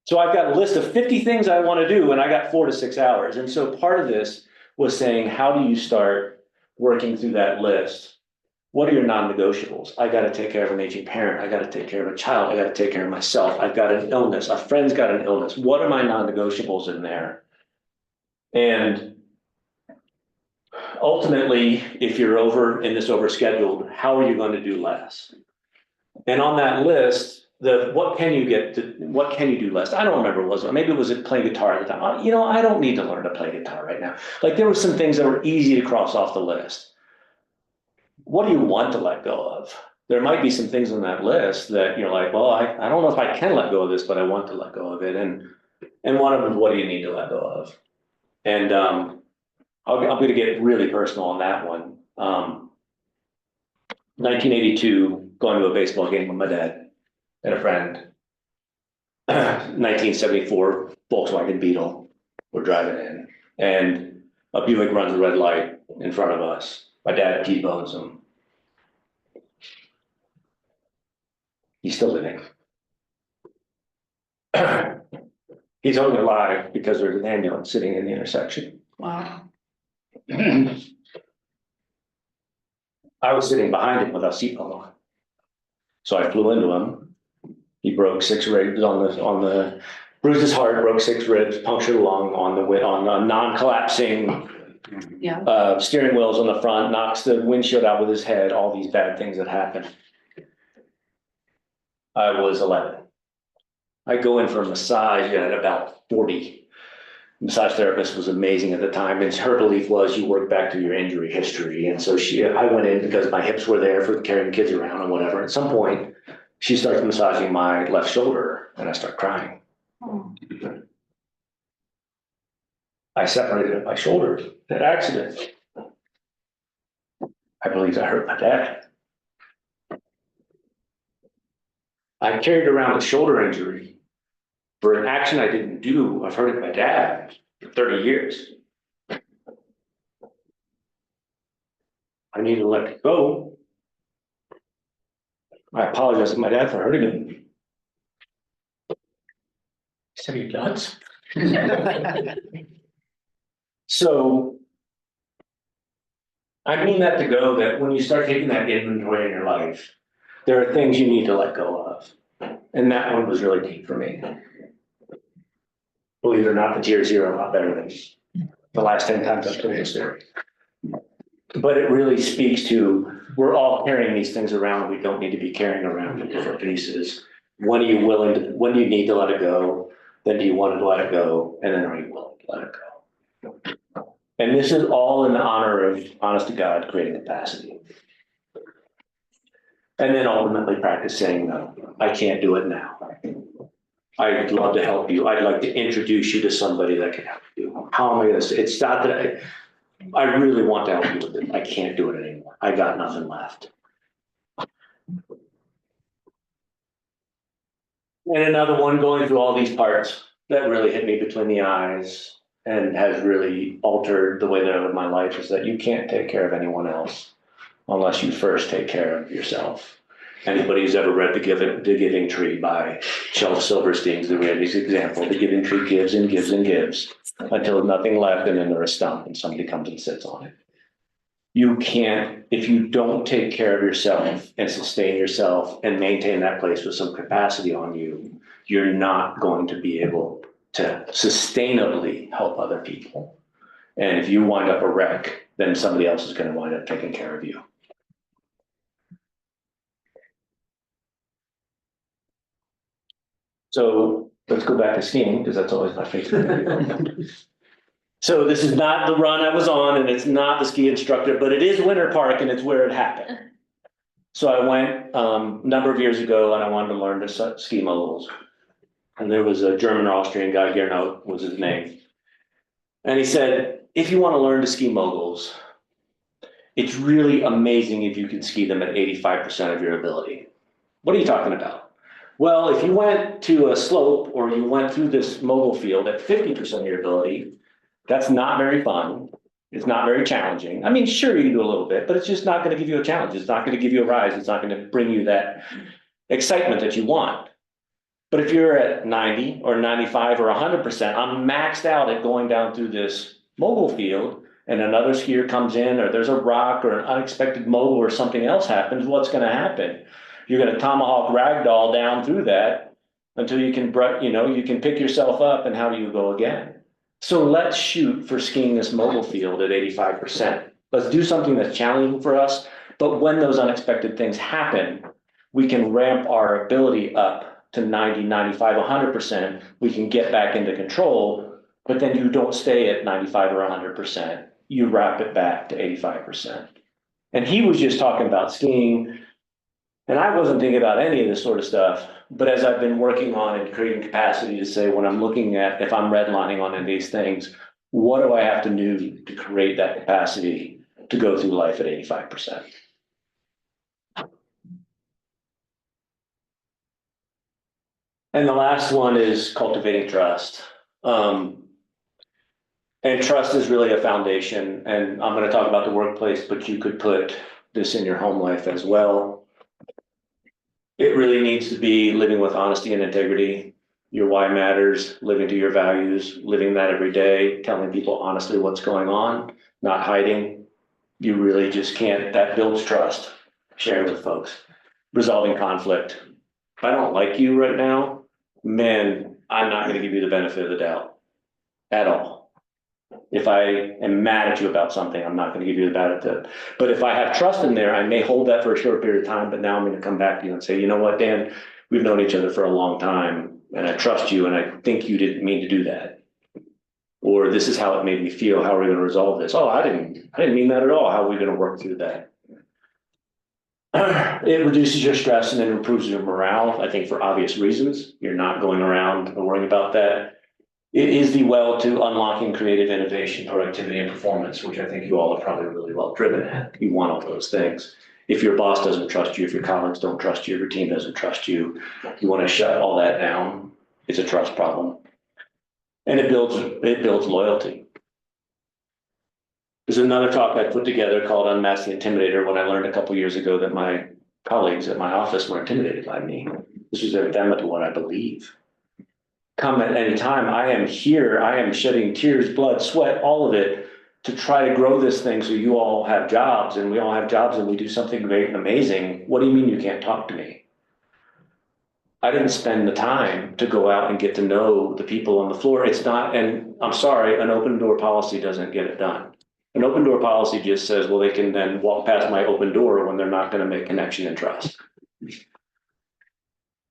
So I've got a list of 50 things I want to do, and I got 4 to 6 hours. And so part of this was saying, how do you start working through that list? What are your non-negotiables? I got to take care of an aging parent. I got to take care of a child. I got to take care of myself. I've got an illness. A friend's got an illness. What are my non-negotiables in there? And ultimately, if you're overscheduled, how are you going to do less? And on that list, what can you do less? I don't remember what it was. Maybe it was playing guitar at the time. I don't need to learn to play guitar right now. Like, there were some things that were easy to cross off the list. What do you want to let go of? There might be some things on that list that you're like, well, I don't know if I can let go of this, but I want to let go of it. And one of them is, what do you need to let go of? And I'm going to get really personal on that one. 1982, going to a baseball game with my dad and a friend. 1974 Volkswagen Beetle. We're driving in and a Buick runs a red light in front of us. My dad T-bones him. He's still living. He's only alive because there's an ambulance sitting in the intersection. Wow. I was sitting behind him without seatbelt on. So I flew into him. He broke 6 ribs bruised his heart, broke 6 ribs, punctured a lung on a non-collapsing Yeah. steering wheels on the front, knocks the windshield out with his head, all these bad things that happened. I was 11. I go in for a massage at about 40. The massage therapist was amazing at the time, and her belief was you work back to your injury history. And so I went in because my hips were there for carrying kids around and whatever. At some point, she starts massaging my left shoulder, and I start crying. Oh. I separated my shoulder, that accident. I believe I hurt my dad. I carried around a shoulder injury for an action I didn't do. I've hurted my dad for 30 years. I need to let it go. I apologize to my dad for hurting him. He said, "Are you nuts?" So I mean that to go that when you start taking that inventory in your life, there are things you need to let go of. And that one was really deep for me. Believe it or not, the tears here are a lot better than the last 10 times I've told this story. But it really speaks to, we're all carrying these things around we don't need to be carrying around in different pieces. When do you need to let it go? Then do you want to let it go? And then are you willing to let it go? And this is all in the honor of, honest to God, creating capacity. And then ultimately practice saying, no, I can't do it now. I'd love to help you. I'd like to introduce you to somebody that can help you. How am I going to say? It's not that I really want to help you with it. I can't do it anymore. I got nothing left. And another one going through all these parts that really hit me between the eyes and has really altered the way that I live my life is that you can't take care of anyone else unless you first take care of yourself. Anybody who's ever read The Giving Tree by Shel Silverstein's the greatest example. The Giving Tree gives and gives and gives until there's nothing left, and then there's a stump and somebody comes and sits on it. You can't, if you don't take care of yourself and sustain yourself and maintain that place with some capacity on you, you're not going to be able to sustainably help other people. And if you wind up a wreck, then somebody else is going to wind up taking care of you. So let's go back to skiing, because that's always my favorite. So this is not the run I was on, and it's not the ski instructor, but it is Winter Park, and it's where it happened. So I went a number of years ago, and I wanted to learn to ski moguls. And there was a German or Austrian guy, Gernot was his name. And he said, if you want to learn to ski moguls, it's really amazing if you can ski them at 85% of your ability. What are you talking about? Well, if you went to a slope or you went through this mogul field at 50% of your ability, that's not very fun. It's not very challenging. I mean, sure, you can do a little bit, but it's just not going to give you a challenge. It's not going to give you a rise. It's not going to bring you that excitement that you want. But if you're at 90 or 95 or 100%, I'm maxed out at going down through this mogul field, and another skier comes in, or there's a rock or an unexpected mogul or something else happens, what's going to happen? You're going to tomahawk ragdoll down through that until you can pick yourself up, and how do you go again? So let's shoot for skiing this mogul field at 85%. Let's do something that's challenging for us, but when those unexpected things happen, we can ramp our ability up to 90, 95, 100%. We can get back into control, but then you don't stay at 95 or 100%. You wrap it back to 85%. And he was just talking about skiing, and I wasn't thinking about any of this sort of stuff. But as I've been working on and creating capacity to say, when I'm looking at, if I'm redlining on any of these things, what do I have to do to create that capacity to go through life at 85%? And the last one is cultivating trust. And trust is really a foundation, and I'm gonna talk about the workplace, but you could put this in your home life as well. It really needs to be living with honesty and integrity. Your why matters, living to your values, living that every day, telling people honestly what's going on, not hiding. You really just can't, that builds trust, sharing with folks, resolving conflict. If I don't like you right now, man, I'm not gonna give you the benefit of the doubt at all. If I am mad at you about something, I'm not gonna give you the benefit. But if I have trust in there, I may hold that for a short period of time, but now I'm gonna come back to you and say, you know what, Dan, we've known each other for a long time and I trust you and I think you didn't mean to do that. Or this is how it made me feel. How are we gonna resolve this? Oh, I didn't mean that at all. How are we gonna work through that? It reduces your stress and it improves your morale, I think for obvious reasons. You're not going around worrying about that. It is the well to unlocking creative innovation, productivity, and performance, which I think you all are probably really well driven at. You want all those things. If your boss doesn't trust you, if your colleagues don't trust you, if your team doesn't trust you, you want to shut all that down. It's a trust problem. And it builds loyalty. There's another talk I put together called Unmask the Intimidator when I learned a couple years ago that my colleagues at my office were intimidated by me. This was endemic to what I believe. Come at any time, I am here, I am shedding tears, blood, sweat, all of it to try to grow this thing so you all have jobs and we all have jobs and we do something great and amazing. What do you mean you can't talk to me? I didn't spend the time to go out and get to know the people on the floor. It's not, and I'm sorry, an open door policy doesn't get it done. An open door policy just says, well, they can then walk past my open door when they're not going to make connection and trust.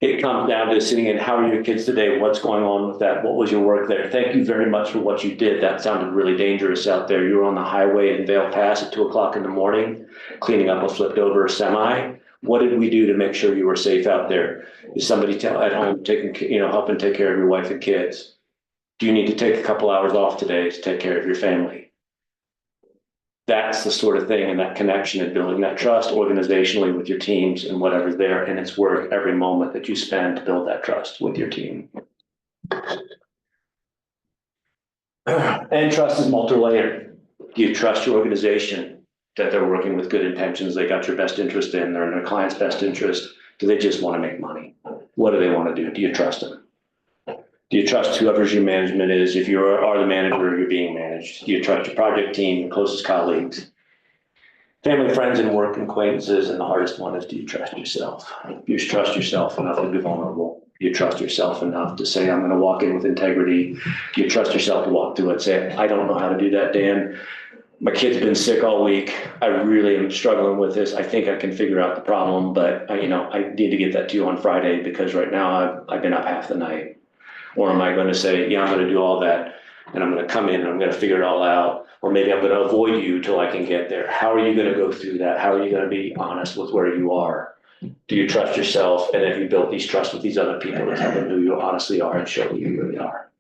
It comes down to sitting in, how are your kids today? What's going on with that? What was your work there? Thank you very much for what you did. That sounded really dangerous out there. You were on the highway in Vail Pass at 2:00 in the morning, cleaning up a flipped over semi. What did we do to make sure you were safe out there? Is somebody at home helping take care of your wife and kids? Do you need to take a couple hours off today to take care of your family? That's the sort of thing, and that connection and building that trust organizationally with your teams and whatever's there. And it's worth every moment that you spend to build that trust with your team. And trust is multi-layered. Do you trust your organization that they're working with good intentions? They got your best interest in, they're in their client's best interest. Do they just want to make money? What do they want to do? Do you trust them? Do you trust whoever's your management is? If you are the manager, you're being managed. Do you trust your project team, your closest colleagues, family, friends, and work acquaintances? And the hardest one is, do you trust yourself? Do you trust yourself enough to be vulnerable? Do you trust yourself enough to say, I'm going to walk in with integrity? Do you trust yourself to walk through it and say, I don't know how to do that, Dan. My kid's been sick all week. I really am struggling with this. I think I can figure out the problem, but I need to get that to you on Friday because right now I've been up half the night. Or am I going to say, yeah, I'm going to do all that and I'm going to come in and I'm going to figure it all out? Or maybe I'm going to avoid you till I can get there. How are you going to go through that? How are you going to be honest with where you are? Do you trust yourself? And have you built these trust with these other people to tell them who you honestly are and show who you really are?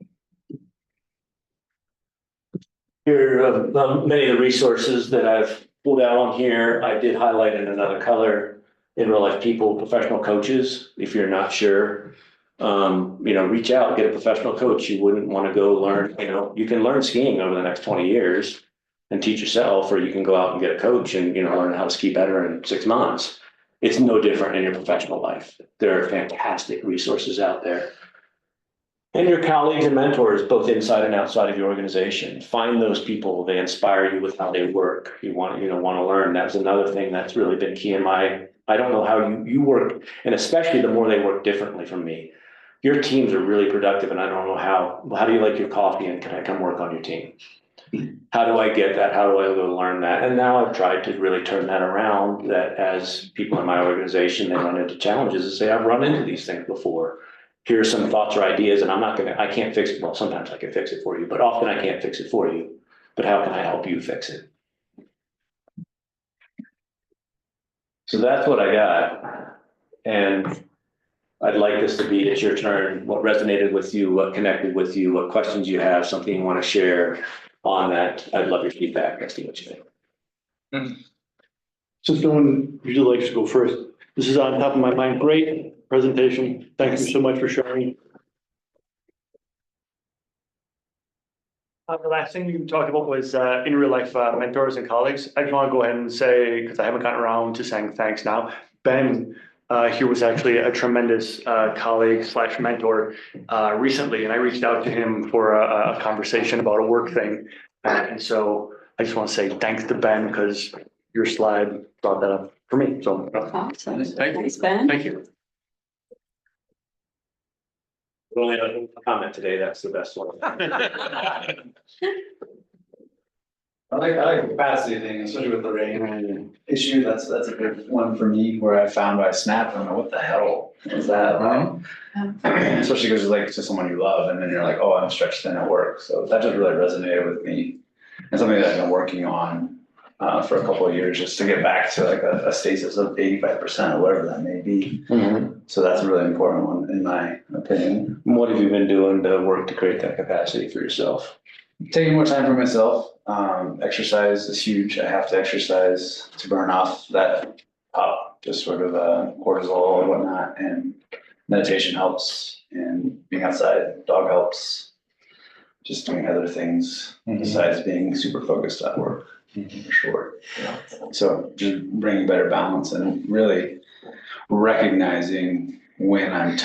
Here are many of the resources that I've pulled out on here. I did highlight in another color in real life people, professional coaches, if you're not sure. Reach out, get a professional coach. You wouldn't want to go learn, you can learn skiing over the next 20 years and teach yourself, or you can go out and get a coach and, learn how to ski better in 6 months. It's no different in your professional life. There are fantastic resources out there. And your colleagues and mentors, both inside and outside of your organization. Find those people. They inspire you with how they work. You want to learn. That's another thing that's really been key in I don't know how you work, and especially the more they work differently from me. Your teams are really productive, and I don't know how do you like your coffee, and can I come work on your team? How do I get that? How do I go learn that? And now I've tried to really turn that around, that as people in my organization, they run into challenges and say, I've run into these things before. Here are some thoughts or ideas, and I can't fix it. Well, sometimes I can fix it for you, but often I can't fix it for you. But how can I help you fix it? So that's what I got. And I'd like this to be, it's your turn. What resonated with you, what connected with you, what questions you have, something you want to share on that. I'd love your feedback. Let's see what you think. Since no one usually likes to go first, this is on top of my mind. Great presentation. Thank you so much for sharing. The last thing you talked about was in real life mentors and colleagues. I just want to go ahead and say, because I haven't gotten around to saying thanks now, Ben here was actually a tremendous colleague slash mentor recently, and I reached out to him for a conversation about a work thing. And so I just want to say thanks to Ben because your slide brought that up for me. So Awesome. Thank you. Thanks, Ben. Thank you. Only a comment today, that's the best one. I like the capacity thing, especially with the rain issue. That's a big one for me where I found I snapped. I'm like, what the hell is that? Especially because it's like to someone you love, and then you're like, oh, I'm stretched thin at work. So that just really resonated with me, and something that I've been working on for a couple of years, just to get back to like a stasis of 85% or whatever that may be. So that's a really important one in my opinion. What have you been doing to work to create that capacity for yourself? Taking more time for myself. Exercise is huge. I have to exercise to burn off that just sort of cortisol and whatnot. And meditation helps, and being outside, dog helps. Just doing other things besides being super focused at work, for sure. So just bringing better balance and really recognizing when I'm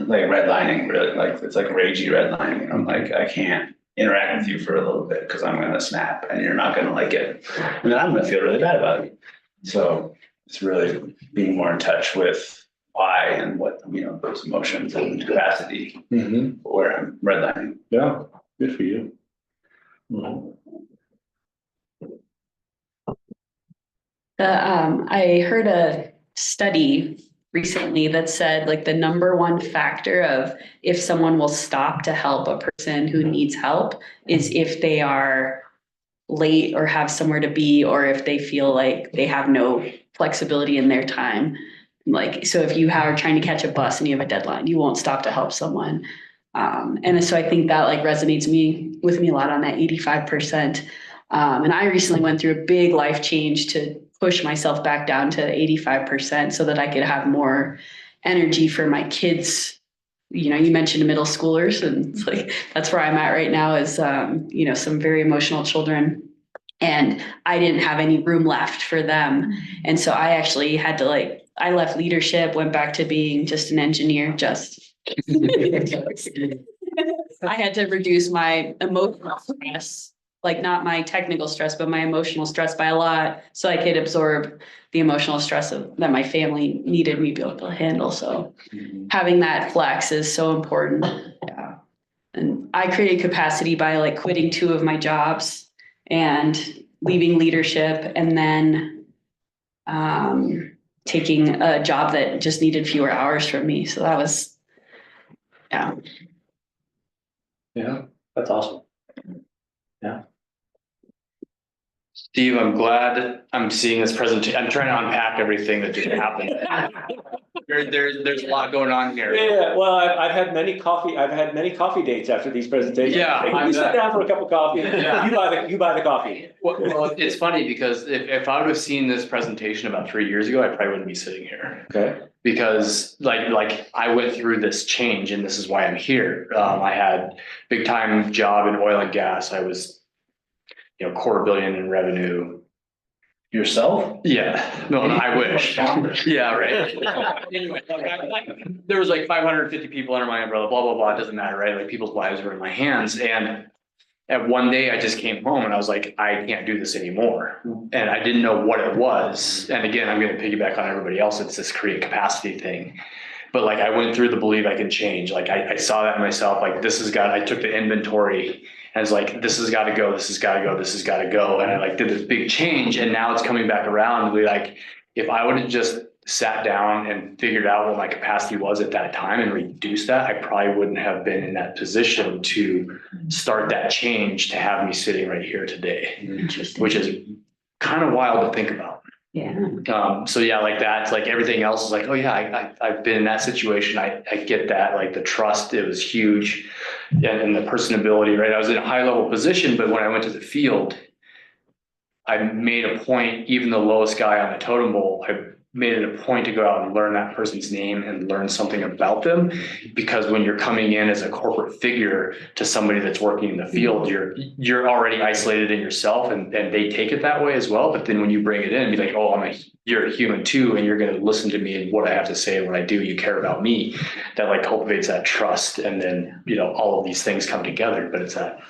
like redlining, really like it's like ragey redlining. I'm like, I can't interact with you for a little bit because I'm going to snap and you're not going to like it. And then I'm going to feel really bad about it. So it's really being more in touch with why and what, those emotions and capacity where I'm redlining. Yeah, good for you. I heard a study recently that said like the number one factor of if someone will stop to help a person who needs help is if they are late or have somewhere to be, or if they feel like they have no flexibility in their time. Like, so if you are trying to catch a bus and you have a deadline, you won't stop to help someone. And so I think that like resonates with me a lot on that 85%. And I recently went through a big life change to push myself back down to 85% so that I could have more energy for my kids. You mentioned middle schoolers, and it's like, that's where I'm at right now is, some very emotional children, and I didn't have any room left for them. And so I actually had to I left leadership, went back to being just an engineer, I had to reduce my emotional stress, like not my technical stress, but my emotional stress by a lot, so I could absorb the emotional stress that my family needed me to be able to handle. So having that flex is so important. Yeah. And I created capacity by quitting 2 of my jobs and leaving leadership, and then taking a job that just needed fewer hours from me. So that was, yeah. Yeah, that's awesome. Yeah. Steve, I'm glad I'm seeing this presentation. I'm trying to unpack everything that just happened. There's a lot going on here. Yeah, well, I've had many coffee dates after these presentations. Yeah, Hey, can we sit down for a cup of coffee? Yeah. You buy the coffee. Well, it's funny because if I would have seen this presentation about 3 years ago, I probably wouldn't be sitting here. Okay. Because like I went through this change, and this is why I'm here. I had big time job in oil and gas. I was, $250 million in revenue. Yourself? Yeah, no, I wish. Yeah, right. Anyway, there was 550 people under my umbrella, blah, blah, blah. It doesn't matter, right? Like people's lives were in my hands. And at one day I just came home and I was like, I can't do this anymore. And I didn't know what it was. And again, I'm going to piggyback on everybody else. It's this create capacity thing. But I went through the believe I can change. I saw that in myself. I took the inventory and it's this has got to go. This has got to go. This has got to go. And I did this big change. And now it's coming back around to be if I would have just sat down and figured out what my capacity was at that time and reduced that, I probably wouldn't have been in that position to start that change to have me sitting right here today, Interesting. which is kind of wild to think about. Yeah. So yeah, that's everything else is oh yeah, I've been in that situation. I get that, the trust, it was huge, and the personability, right? I was in a high level position, but when I went to the field, I made a point, even the lowest guy on the totem pole, I made it a point to go out and learn that person's name and learn something about them. Because when you're coming in as a corporate figure to somebody that's working in the field, you're already isolated in yourself, and they take it that way as well. But then when you bring it in, be like, oh, you're a human too, and you're going to listen to me and what I have to say, what I do, you care about me. That like cultivates that trust, and then all of these things come together. But it's that.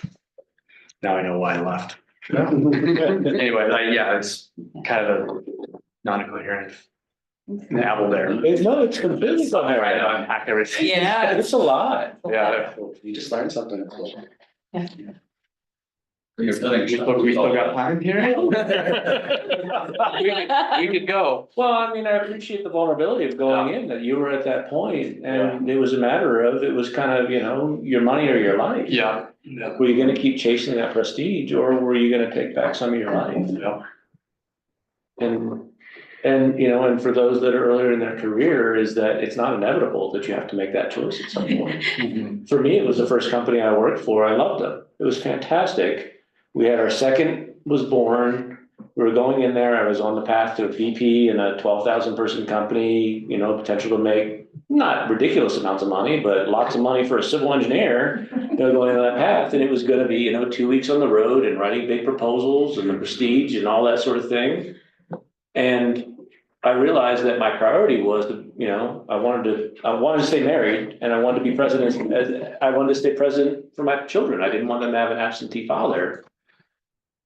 Now I know why I left. Anyway, it's kind of a non-coherent apple there. No, it's completely coherent. Right, unpack everything. Yeah. It's a lot. Yeah. You just learned something. We still got time here? We could go. Well, I mean, I appreciate the vulnerability of going in, that you were at that point, and it was a matter of, it was kind of, your money or your life. Yeah. Were you gonna keep chasing that prestige, or were you gonna take back some of your life? Yeah. And for those that are earlier in their career, is that it's not inevitable that you have to make that choice at some point. For me, it was the first company I worked for. I loved them. It was fantastic. We had our second was born. We were going in there. I was on the path to a VP in a 12,000 person company, potential to make not ridiculous amounts of money, but lots of money for a civil engineer, going down that path. And it was going to be, 2 weeks on the road and writing big proposals and the prestige and all that sort of thing. And I realized that my priority was I wanted to stay married, and I wanted to be president. I wanted to stay present for my children. I didn't want them to have an absentee father.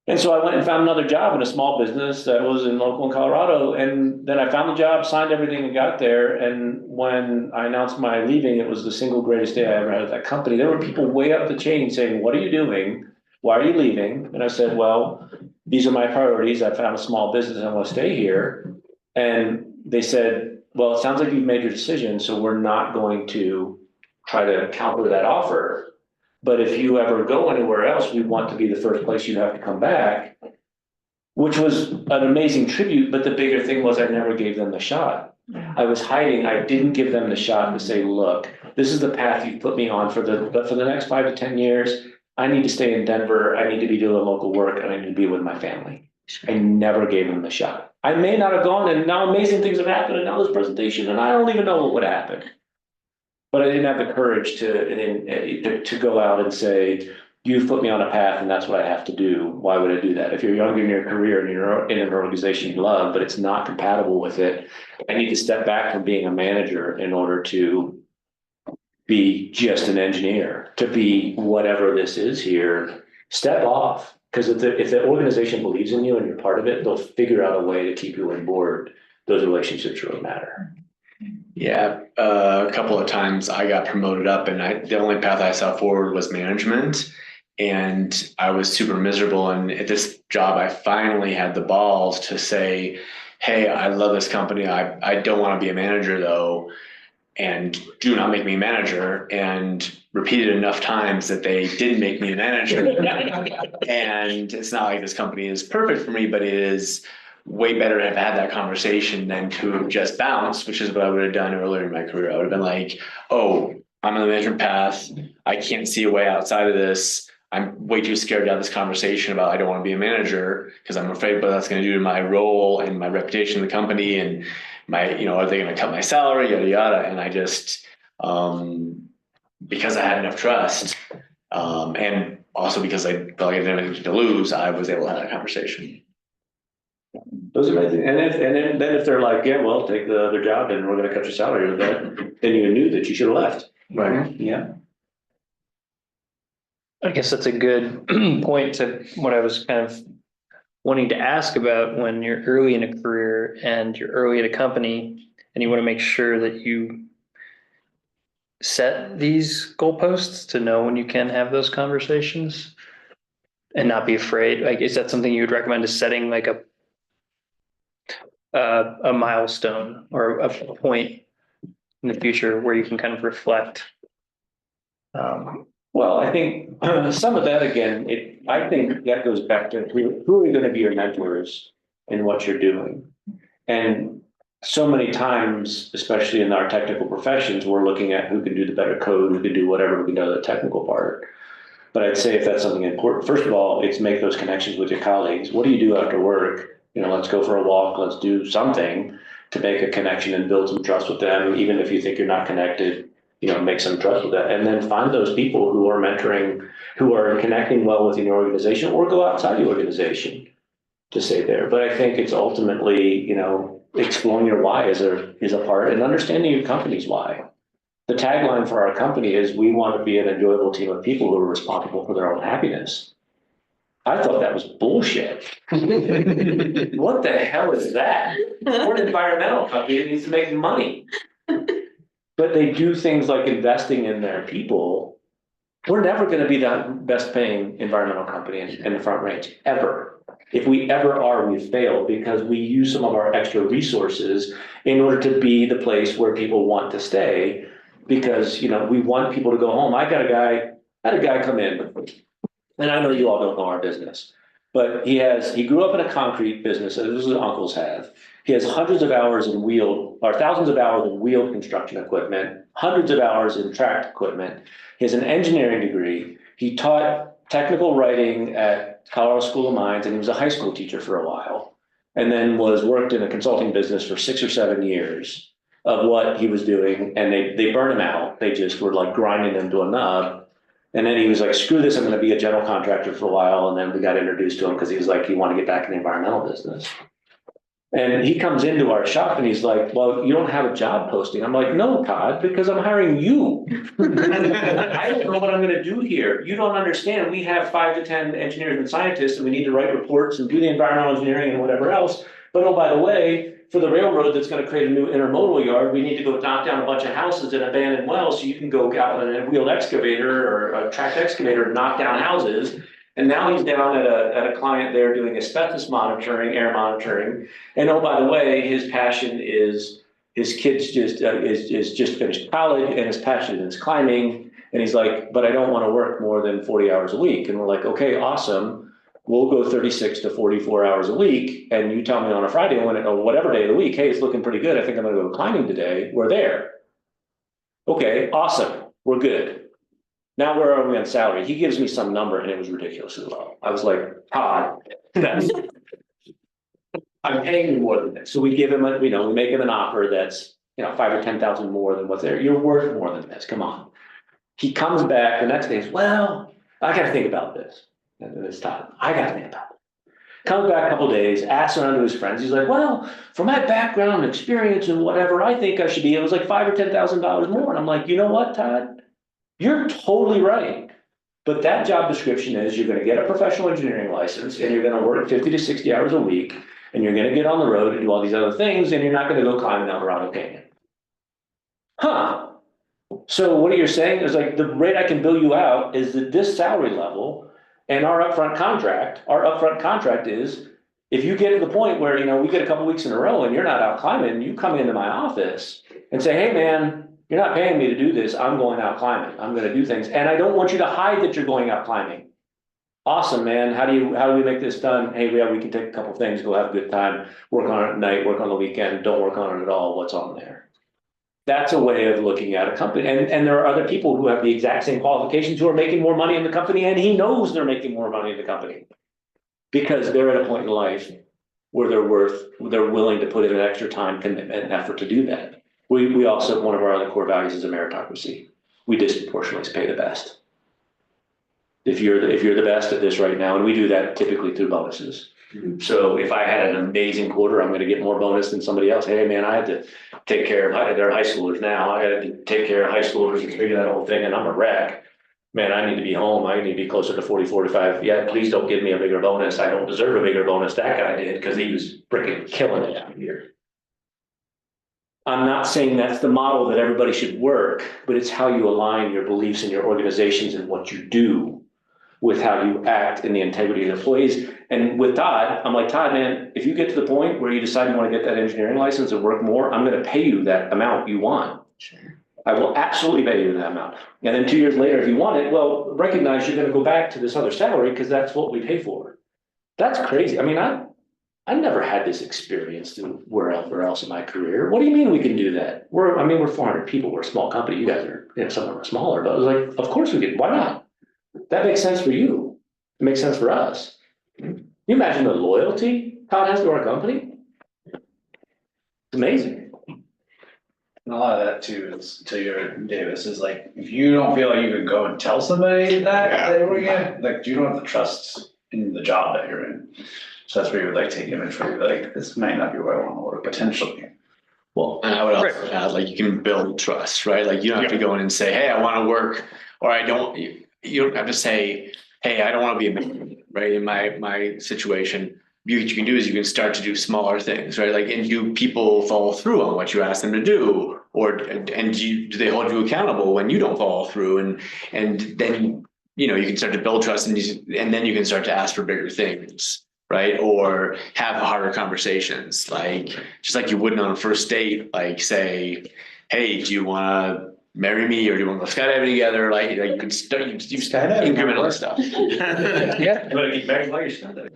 And so I went and found another job in a small business that was local in Colorado. And then I found the job, signed everything, and got there. And when I announced my leaving, it was the single greatest day I ever had at that company. There were people way up the chain saying, "What are you doing? Why are you leaving?" And I said, "Well, these are my priorities. I found a small business and I want to stay here." And they said, "Well, it sounds like you've made your decision, so we're not going to try to counter that offer. But if you ever go anywhere else, we want to be the first place you have to come back," which was an amazing tribute. But the bigger thing was I never gave them the shot. I was hiding. I didn't give them the shot to say, "Look, this is the path you put me on for the next 5 to 10 years. I need to stay in Denver. I need to be doing local work, and I need to be with my family." I never gave them the shot. I may not have gone, and now amazing things have happened, and now this presentation, and I don't even know what would happen. But I didn't have the courage to go out and say, "You've put me on a path, and that's what I have to do. Why would I do that?" If you're younger in your career and you're in an organization you love, but it's not compatible with it, I need to step back from being a manager in order to be just an engineer, to be whatever this is here. Step off, because if the organization believes in you and you're part of it, they'll figure out a way to keep you on board. Those relationships really matter. Yeah, a couple of times I got promoted up, and the only path I saw forward was management, and I was super miserable. And at this job, I finally had the balls to say, "Hey, I love this company. I don't want to be a manager though, and do not make me a manager." And repeated enough times that they didn't make me a manager. And it's not like this company is perfect for me, but it is way better to have had that conversation than to have just bounced, which is what I would have done earlier in my career. I would have been like, "Oh, I'm on the management path. I can't see a way outside of this. I'm way too scared to have this conversation about I don't want to be a manager because I'm afraid what that's going to do to my role and my reputation in the company, and my, are they going to cut my salary, yada, yada." And I just, because I had enough trust, and also because I felt like I didn't have anything to lose, I was able to have that conversation. Those are amazing. And then if they're like, "Yeah, well, take the other job and we're going to cut your salary," then you knew that you should have left. Right. Yeah. I guess that's a good point to what I was kind of wanting to ask about. When you're early in a career and you're early at a company and you want to make sure that you set these goalposts to know when you can have those conversations and not be afraid. Like, is that something you would recommend, is setting like a milestone or a point in the future where you can kind of reflect? Well, I think some of that, again, I think that goes back to who are going to be your mentors in what you're doing. And so many times, especially in our technical professions, we're looking at who can do the better code, who can do whatever, who can do the technical part. But I'd say if that's something important, first of all, it's make those connections with your colleagues. What do you do after work? Let's go for a walk, let's do something to make a connection and build some trust with them, even if you think you're not connected, make some trust with that. And then find those people who are mentoring, who are connecting well within your organization, or go outside the organization to stay there. But I think it's ultimately, exploring your why is a part, and understanding your company's why. The tagline for our company is, we want to be an enjoyable team of people who are responsible for their own happiness. I thought that was bullshit. What the hell is that? We're an environmental company that needs to make money. But they do things like investing in their people. We're never going to be the best paying environmental company in the Front Range, ever. If we ever are, we've failed, because we use some of our extra resources in order to be the place where people want to stay, because, we want people to go home. I had a guy come in, and I know you all don't know our business, but he grew up in a concrete business, as his uncles have. He has thousands of hours in wheeled construction equipment, hundreds of hours in tracked equipment. He has an engineering degree. He taught technical writing at Colorado School of Mines, and he was a high school teacher for a while, and then worked in a consulting business for 6 or 7 years of what he was doing, and they burned him out. They just were like grinding him to a nub. And then he was like, screw this, I'm going to be a general contractor for a while. And then we got introduced to him because he was like, he wanted to get back in the environmental business. And he comes into our shop and he's like, well, you don't have a job posting. I'm like, no, Todd, because I'm hiring you. I don't know what I'm going to do here. You don't understand. We have 5 to 10 engineers and scientists, and we need to write reports and do the environmental engineering and whatever else. But oh, by the way, for the railroad that's going to create a new intermodal yard, we need to go knock down a bunch of houses and abandoned wells, so you can go out in a wheeled excavator or a tracked excavator and knock down houses. And now he's down at a client there doing asbestos monitoring, air monitoring. And oh, by the way, his passion is his kid's just finished college, and his passion is climbing. And he's like, but I don't want to work more than 40 hours a week. And we're like, okay, awesome. We'll go 36 to 44 hours a week. And you tell me on a Friday, or whatever day of the week, hey, it's looking pretty good. I think I'm going to go climbing today. We're there. Okay, awesome. We're good. Now, where are we on salary? He gives me some number and it was ridiculously low. I was like, Todd, I'm paying you more than this. So we give him we make him an offer that's, 5 or 10,000 more than what's there. You're worth more than this. Come on. He comes back the next day. Well, I got to think about this. And it's Todd. I got to think about it. Comes back a couple of days, asks around to his friends. He's like, well, for my background and experience and whatever, I think I should be. It was like $5,000 or $10,000 more. And I'm like, you know what, Todd? You're totally right. But that job description is, you're going to get a professional engineering license, and you're going to work 50 to 60 hours a week, and you're going to get on the road and do all these other things, and you're not going to go climbing El Dorado Canyon. Huh. So what you're saying is, like, the rate I can bill you out is that this salary level, and our upfront contract is, if you get to the point where, we get a couple weeks in a row and you're not out climbing, you come into my office and say, hey man, you're not paying me to do this. I'm going out climbing. I'm going to do things. And I don't want you to hide that you're going out climbing. Awesome, man. How do we make this done? Hey, we can take a couple things, go have a good time, work on it at night, work on the weekend, don't work on it at all. What's on there? That's a way of looking at a company. And there are other people who have the exact same qualifications who are making more money in the company, and he knows they're making more money in the company because they're at a point in life where they're willing to put in an extra time, commitment, and effort to do that. We also, one of our other core values is a meritocracy. We disproportionately pay the best. If you're the best at this right now, and we do that typically through bonuses. So if I had an amazing quarter, I'm going to get more bonus than somebody else. Hey man, I had to take care of their high schoolers now. I had to take care of high schoolers and figure that whole thing, and I'm a wreck. Man, I need to be home. I need to be closer to 40, 45. Yeah, please don't give me a bigger bonus. I don't deserve a bigger bonus. That guy did, because he was freaking killing it out here. I'm not saying that's the model that everybody should work, but it's how you align your beliefs and your organizations and what you do with how you act and the integrity of the employees. And with Todd, I'm like, Todd, man, if you get to the point where you decide you want to get that engineering license and work more, I'm going to pay you that amount you want. Sure. I will absolutely pay you that amount. And then 2 years later, if you want it, well, recognize you're going to go back to this other salary because that's what we pay for. That's crazy. I mean, I never had this experience wherever else in my career. What do you mean we can do that? We're 400 people. We're a small company. You guys are, some of them are smaller, but I was like, of course we can. Why not? That makes sense for you. It makes sense for us. Can you imagine the loyalty Todd has to our company? amazing. And a lot of that too is, to your Davis, is like, if you don't feel like you can go and tell somebody that they were getting, like, you don't have the trust in the job that you're in. So that's where you would like take inventory, like, this might not be where I want to work potentially. Well, and I would also add, like, you can build trust, right? Like, you don't have to go in and say, hey, I want to work, or I don't, you don't have to say, hey, I don't want to be a manager, right? In my situation, what you can do is you can start to do smaller things, right? Like, and do people follow through on what you ask them to do? Or, and do they hold you accountable when you don't follow through? And then, you know, you can start to build trust and then you can start to ask for bigger things, right? Or have harder conversations, like, just like you wouldn't on a first date, like say, hey, do you want to marry me, or do you want to go skydiving together? Like you could start, you Skydiving incremental stuff. Yeah. You better get married while you're skydiving.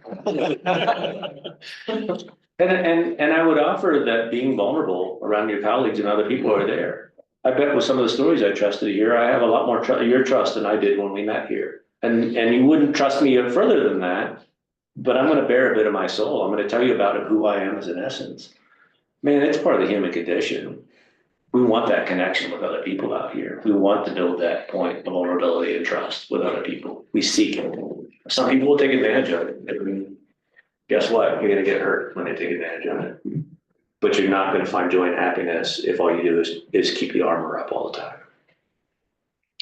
And I would offer that being vulnerable around your colleagues and other people are there. I bet with some of the stories I trusted here, I have a lot more your trust than I did when we met here. And you wouldn't trust me further than that, but I'm gonna bear a bit of my soul. I'm gonna tell you about who I am as an essence. Man, it's part of the human condition. We want that connection with other people out here. We want to build that point of vulnerability and trust with other people. We seek it. Some people will take advantage of it. I mean, guess what? You're gonna get hurt when they take advantage of it. But you're not gonna find joy and happiness if all you do is keep the armor up all the time.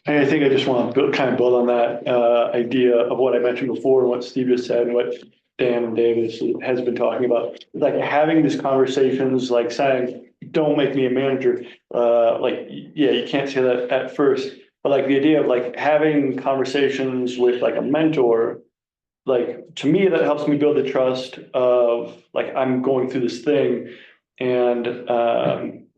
And I think I just want to kind of build on that idea of what I mentioned before, and what Steve just said, and what Dan and Davis has been talking about. Like having these conversations, like saying, don't make me a manager. Like, yeah, you can't say that at first, but like the idea of like having conversations with like a mentor, like to me, that helps me build the trust of like, I'm going through this thing. And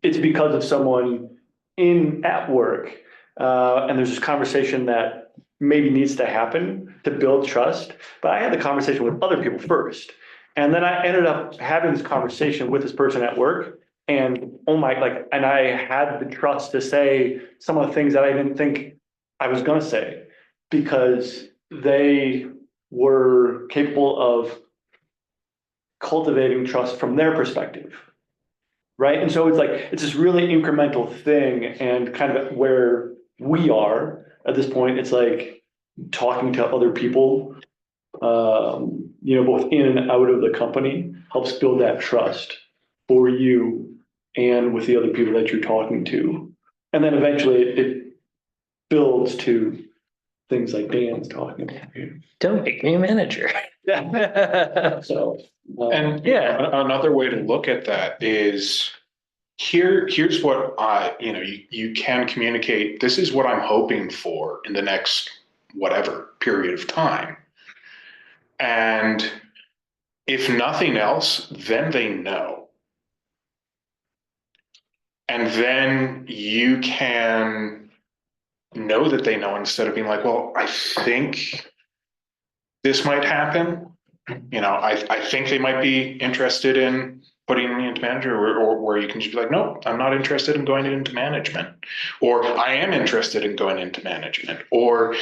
it's because of someone at work. And there's this conversation that maybe needs to happen to build trust, but I had the conversation with other people first. And then I ended up having this conversation with this person at work, and and I had the trust to say some of the things that I didn't think I was gonna say, because they were capable of cultivating trust from their perspective. Right. And so it's like, it's this really incremental thing, and kind of where we are at this point, it's like talking to other people, both in and out of the company helps build that trust for you and with the other people that you're talking to. And then eventually it builds to things like Dan's talking about here. Don't make me a manager. So, And Yeah. another way to look at that is here's what you can communicate. This is what I'm hoping for in the next whatever period of time. And if nothing else, then they know. And then you can know that they know, instead of being like, well, I think this might happen. I think they might be interested in putting me into manager, or where you can just be like, no, I'm not interested in going into management, or I am interested in going into management, or,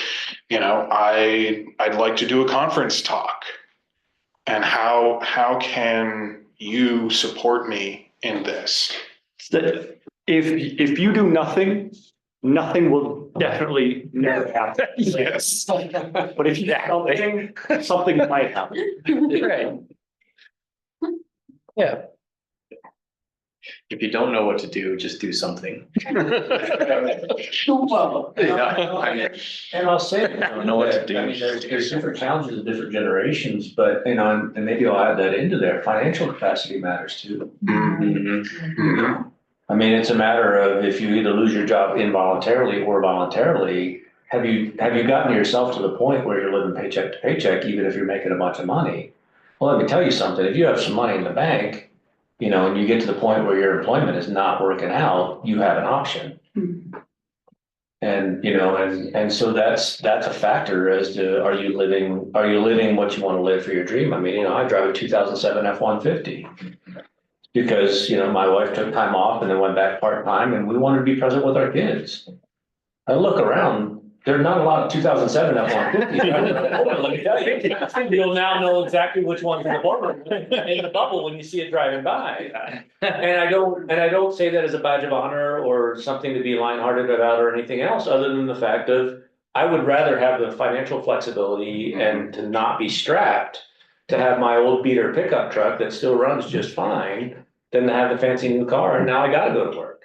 I'd like to do a conference talk. And how can you support me in this? If you do nothing, nothing will definitely never happen. Yes. But if you do something might happen. Right. Yeah. If you don't know what to do, just do something. And I'll say, I don't know what to do. I mean, there's different challenges in different generations, but and maybe I'll add that into there. Financial capacity matters too. Mm-hmm. I mean, it's a matter of, if you either lose your job involuntarily or voluntarily, have you gotten yourself to the point where you're living paycheck to paycheck, even if you're making a bunch of money? Well, let me tell you something. If you have some money in the bank, and you get to the point where your employment is not working out, you have an option. And, and so that's a factor as to, are you living what you want to live for your dream? I mean, I drive a 2007 F-150 because, my wife took time off and then went back part-time, and we wanted to be present with our kids. I look around, There's not a lot of 2007 F-150s. Let me tell you. You'll now know exactly which one's in the bubble when you see it driving by. And I don't say that as a badge of honor or something to be lighthearted about or anything else, other than the fact of, I would rather have the financial flexibility and to not be strapped to have my old beater pickup truck that still runs just fine than to have the fancy new car and now I gotta go to work.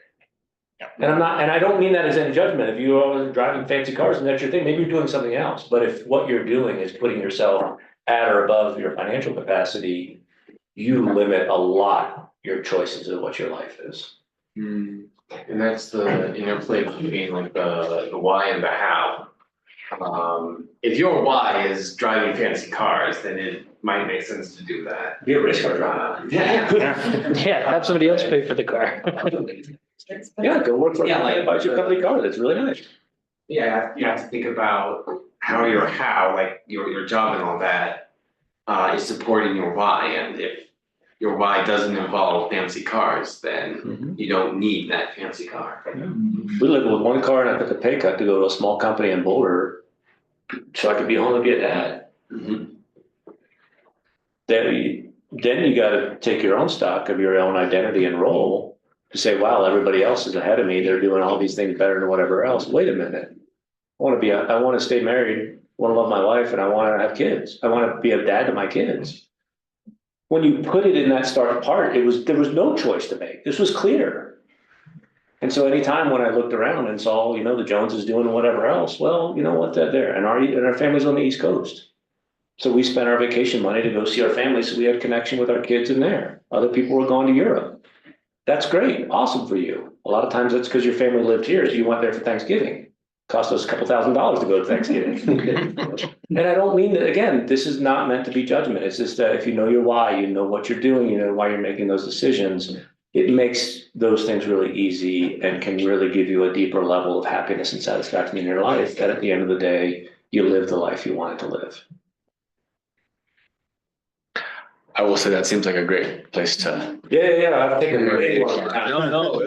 And I don't mean that as any judgment. If you are driving fancy cars and that's your thing, maybe you're doing something else. But if what you're doing is putting yourself at or above your financial capacity, you limit a lot your choices of what your life is. And that's the interplay between like the why and the how. If your why is driving fancy cars, then it might make sense to do that. Be a race car driver. Yeah. Yeah, have somebody else pay for the car. Yeah, go work for a Yeah, company that buys your company car. That's really nice. Yeah, you have to think about how like your job and all that is supporting your why. And if your why doesn't involve fancy cars, then you don't need that fancy car. We lived with one car and I took a pay cut to go to a small company in Boulder so I could be home and be a dad. Then you gotta take your own stock of your own identity and role to say, wow, everybody else is ahead of me. They're doing all these things better than whatever else. Wait a minute. I want to stay married, I want to love my wife, and I want to have kids. I want to be a dad to my kids. When you put it in that start part, there was no choice to make. This was clear. And so anytime when I looked around and saw, the Joneses doing whatever else, well, you know what, they're there. And our family's on the East Coast. So we spent our vacation money to go see our family. So we had connection with our kids in there. Other people were going to Europe. That's great. Awesome for you. A lot of times that's because your family lived here. So you went there for Thanksgiving. Cost us a couple $1,000s to go to Thanksgiving. And I don't mean that, again, this is not meant to be judgment. It's just that if you know your why, you know what you're doing, you know why you're making those decisions, it makes those things really easy and can really give you a deeper level of happiness and satisfaction in your life that at the end of the day, you live the life you wanted to live. I will say that seems like a great place to. Yeah, I've taken way Yeah. more time. No.